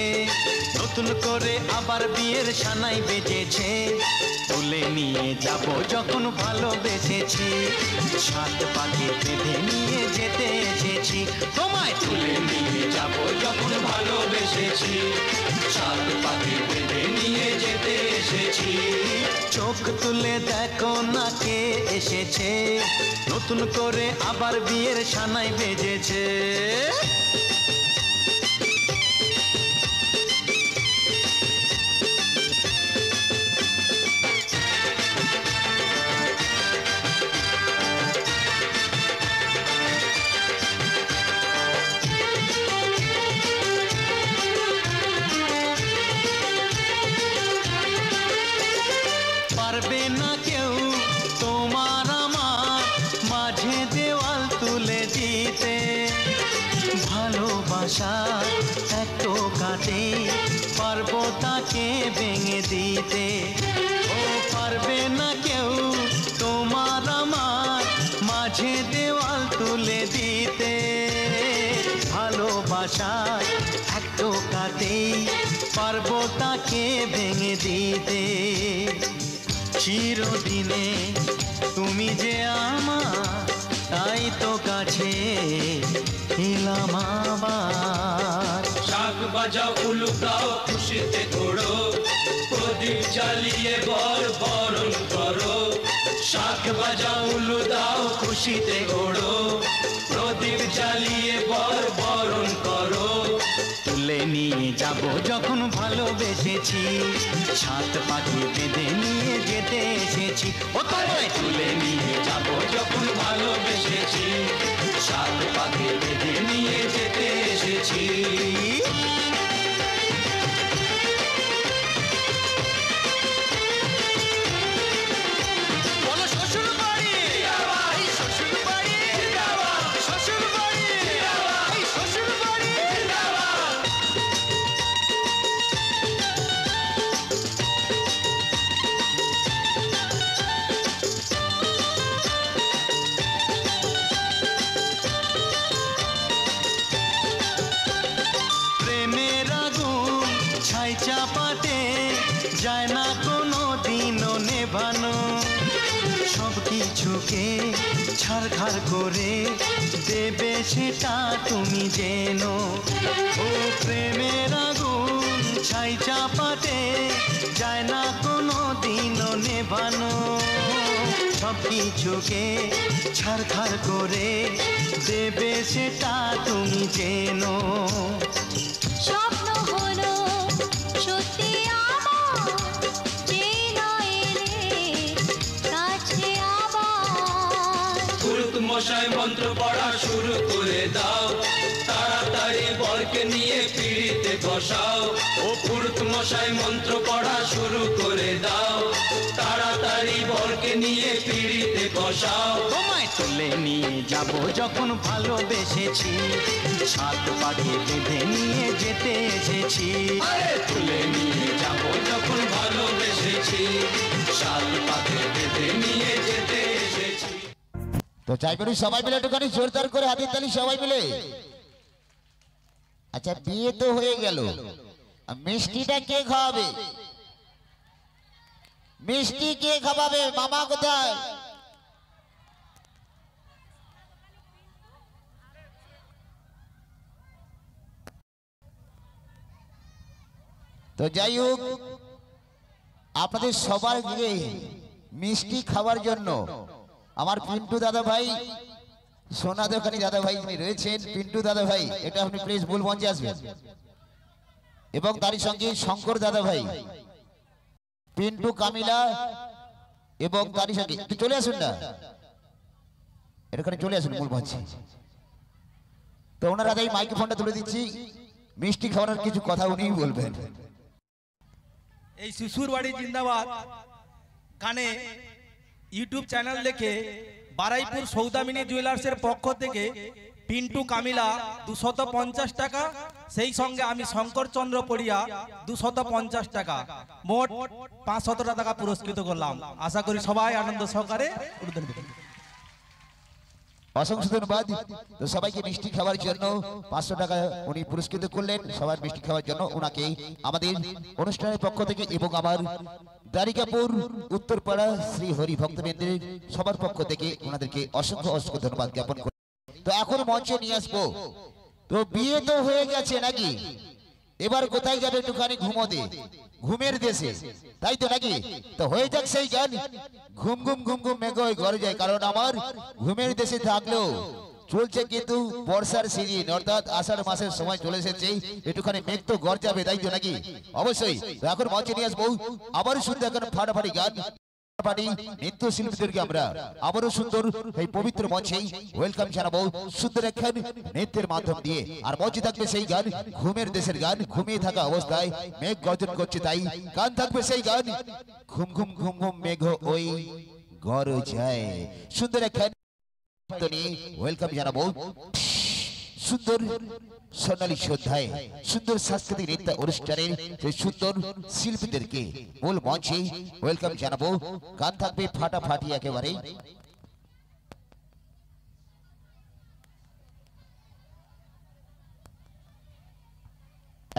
নতুন করে আবার বিয়ের সানাই বেজেছে। তুলে নিয়ে যাব যখন ভালোবেসেছি, সাত পাকে বেঁধে নিয়ে যেতে এসেছি। তোমায় তুলে নিয়ে যাব যখন ভালোবেসেছি, সাত পাকে বেঁধে নিয়ে যেতে এসেছি। চোখ তুলে দেখো না কে এসেছে, নতুন করে আবার বিয়ের সানাই বেজেছে। পারবে না কেউ তোমার আমার মাঝে দেওয়াল তুলে দিতে, ভালোবাসা এত কাটে পারবো তাকে ভেঙে দিতে। ও পারবে না কেউ তোমার আমার মাঝে দেওয়াল তুলে দিতে, ভালোবাসা এত কাটে পারবো তাকে ভেঙে দিতে। চিরদিনে তুমি যে আমার, তাই তো কাছে এলাম আবার। শাক বাজাও উলুকাও খুশিতে ঘোড়ো, প্রদীপ জ্বালিয়ে বর বরণ করো। শাক বাজাও উলু দাও খুশিতে ঘোড়ো, প্রদীপ জ্বালিয়ে বর বরণ করো। তুলে নিয়ে যাব যখন ভালোবেসেছি, সাত পাখি বেঁধে নিয়ে যেতে এসেছি। ও তোমায় তুলে নিয়ে যাব যখন ভালোবেসেছি, সাত পাখি বেঁধে নিয়ে যেতে এসেছি। বলো শ্বশুর বাড়ি, শ্বশুর বাড়ি, ঝুঁকে ছারখার করে দেবে সেটা তুমি জেনো। ও প্রেমের আগুন ছাই চাপাতে যায় না কোনো দিনও নেভানো। সব কিছুকে ছারখার করে দেবে সেটা তুমি জেনো। স্বপ্ন হলো সত্যি আমার, যে নয় রে কাছে আবার। পুরুত মশাই মন্ত্র পড়া শুরু করে দাও, তাড়াতাড়ি বরকে নিয়ে পিড়িতে বসাও। ও পুরুত মশাই মন্ত্র পড়া শুরু করে দাও, তাড়াতাড়ি বরকে নিয়ে পিড়িতে বসাও। তোমায় তুলে নিয়ে যাব যখন ভালোবেসেছি, সাত পাকে বেঁধে নিয়ে যেতে এসেছি। আরে তুলে নিয়ে যাব যখন ভালোবেসেছি, সাত পাকে বেঁধে নিয়ে যেতে এসেছি। তো চাই করি সবাই মিলে একটুখানি জোরদার করে হাতের তালি সবাই মিলে। আচ্ছা বিয়ে তো হয়ে গেল, মিষ্টিটা কে খাওয়াবে? মিষ্টি কে খাওয়াবে? মামা কোথায়? তো যাই হোক, আপনাদের সবার গিয়ে মিষ্টি খাওয়ার জন্য আমার পিন্টু দাদা ভাই, সোনা দোকানি দাদা ভাই যিনি রয়েছেন, পিন্টু দাদা ভাই, এটা আপনি প্লিজ মূল মঞ্চে আসবেন। এবং তারই সঙ্গে শঙ্কর দাদা ভাই, পিন্টু কামিলা, এবং তারই সঙ্গে একটু চলে আসুন না, এখানে চলে আসুন মূল মঞ্চে। তো ওনারা এই মাইক্রোফোনটা তুলে দিচ্ছি, মিষ্টি খাওয়ানোর কিছু কথা উনিই বলবেন। এই শিশুর বাড়ি জিন্দাবাদ গানে ইউটিউব চ্যানেল দেখে বারাইপুর সৌদামিনী জুয়েলার্সের পক্ষ থেকে পিন্টু কামিলা 250 টাকা, সেই সঙ্গে আমি শঙ্কর চন্দ্র পড়িয়া 250 টাকা, মোট 500 টাকা পুরস্কৃত করলাম। আশা করি সবাই আনন্দ সহকারে উদ্বোধন করবেন। অসংখ্য ধন্যবাদ। তো সবাইকে মিষ্টি খাওয়ার জন্য 500 টাকা উনি পুরস্কৃত করলেন। সবার মিষ্টি খাওয়ার জন্য ওনাকে আমাদের অনুষ্ঠানের পক্ষ থেকে এবং আমার দ্বারিকাপুর উত্তরপাড়া শ্রী হরি ভক্তবৃন্দের সবার পক্ষ থেকে ওনাদেরকে অসংখ্য অসংখ্য ধন্যবাদ জ্ঞাপন করি। তো এখন মঞ্চে নিয়ে আসবো। তো বিয়ে তো হয়ে গেছে নাকি, এবার কোথায় যাবে? একটুখানি ঘুমোতে, ঘুমের দেশে, তাই তো নাকি? তো হয়ে যাক সেই গান, ঘুম ঘুম ঘুম ঘুম মেঘ হয়ে ঘরে যায়। কারণ আমার ঘুমের দেশে থাকলেও চলছে কিন্তু বর্ষার সিজন, অর্থাৎ আষাঢ় মাসের সময় চলে এসেছে, একটুখানি মেঘ তো ঘর যাবে, তাই তো নাকি? অবশ্যই। তো এখন মঞ্চে নিয়ে আসবো আবার সুন্দর এখন ফাটাফাটি গান, নৃত্য শিল্পীদেরকে আমরা আবারও সুন্দর এই পবিত্র মঞ্চে ওয়েলকাম জানাবো সুন্দর একখান নৃত্যের মাধ্যম দিয়ে। আর মঞ্চে থাকবে সেই গান, ঘুমের দেশের গান, ঘুমিয়ে থাকা অবস্থায় মেঘ গর্জন করছে, তাই গান থাকবে সেই গান, ঘুম ঘুম ঘুম ঘুম মেঘ ওই গরজায়। সুন্দর একখান নিয়ে ওয়েলকাম জানাবো সুন্দর সোনালী শ্রদ্ধায় সুন্দর সাংস্কৃতিক নৃত্য অনুষ্ঠানের সেই সুন্দর শিল্পীদেরকে মূল মঞ্চে ওয়েলকাম জানাবো। গান থাকবে ফাটাফাটি একেবারে।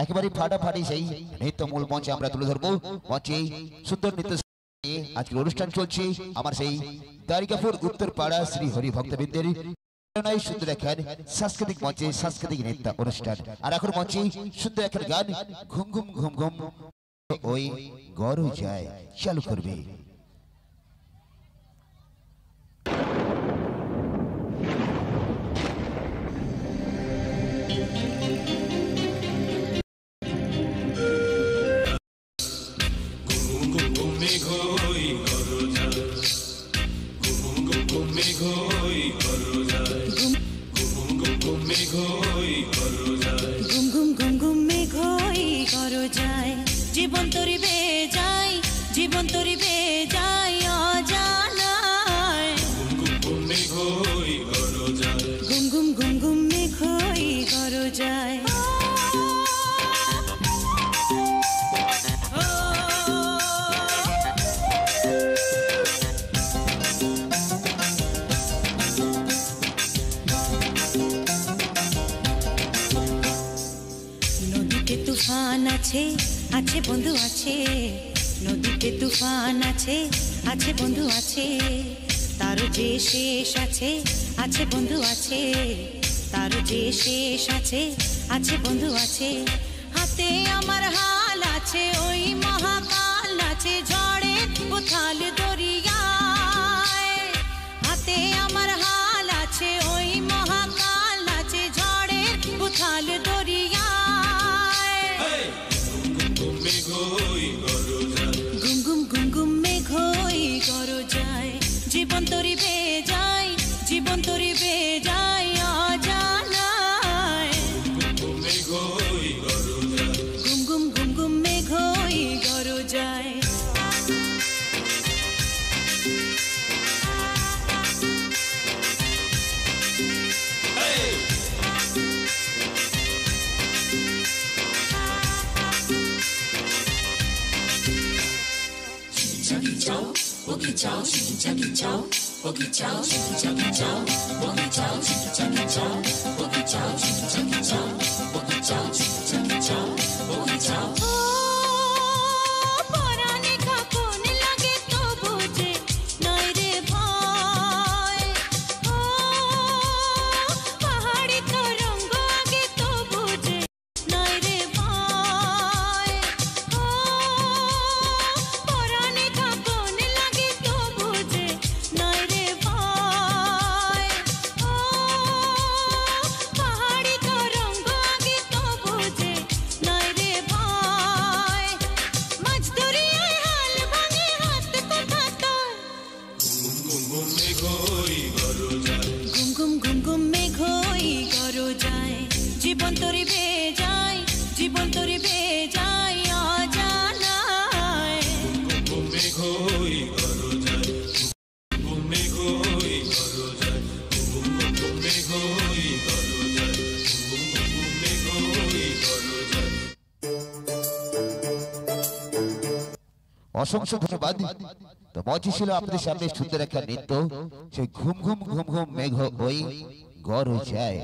একেবারে ফাটাফাটি সেই নৃত্য মূল মঞ্চে আমরা তুলে ধরবো। মঞ্চে সুন্দর নৃত্য আজকের অনুষ্ঠান চলছে আমার সেই দ্বারিকাপুর উত্তরপাড়া শ্রী হরি ভক্তবৃন্দের সুন্দর একখান সাংস্কৃতিক মঞ্চে সাংস্কৃতিক নৃত্য অনুষ্ঠান। আর এখন মঞ্চে সুন্দর একখান গান, ঘুম ঘুম ঘুম ঘুম ওই গরু যায়, চালু করবে। জীবন তরি বে যাই, জীবন তরি বে যাই অজানায়। ঘুম ঘুম ঘুম ঘুম মেঘ হই গরো যায়। নদীতে তুফান আছে, আছে বন্ধু আছে, নদীতে তুফান আছে, আছে বন্ধু আছে, তার যে শেষ আছে আছে বন্ধু আছে, তার যে শেষ আছে আছে বন্ধু আছে। হাতে আমার হাল আছে ওই মহাকাল নাচে ঝড়ে উথাল দরিয়ায়। হাতে আমার হাল আছে ওই মহাকাল নাচে ঝড়ে উথাল দরিয়ায়। গুম গুম গুম গুম মেঘ হই গরজায়, জীবন তরি বেয়ে যায়, জীবন তরি বেয়ে যায় অজানায়। গুম গুম গুম গুম মেঘ হই গরজায়। পরাণে কাঁপন লাগে তবু যে নয় রে ভয়। পাহাড়ি তরঙ্গ আগে তবু যে নয় রে ভয়। পরাণে কাঁপন লাগে তবু যে নয় রে ভয়। পাহাড়ি তরঙ্গ আগে তবু যে নয় রে ভয়। মাঝ দরিয়ায় হাল ভাঙে হাত কথা তোর। গুম গুম গুম গুম মেঘ হই গরজায়, জীবন তরি বেয়ে যায়, জীবন তরি বেয়ে যায় অজানায়। অসংখ্য ধন্যবাদ। তো মঞ্চে ছিল আপনাদের সামনে সুন্দর একটা নৃত্য, সেই ঘুম ঘুম ঘুম ঘুম মেঘ হই গরজায়।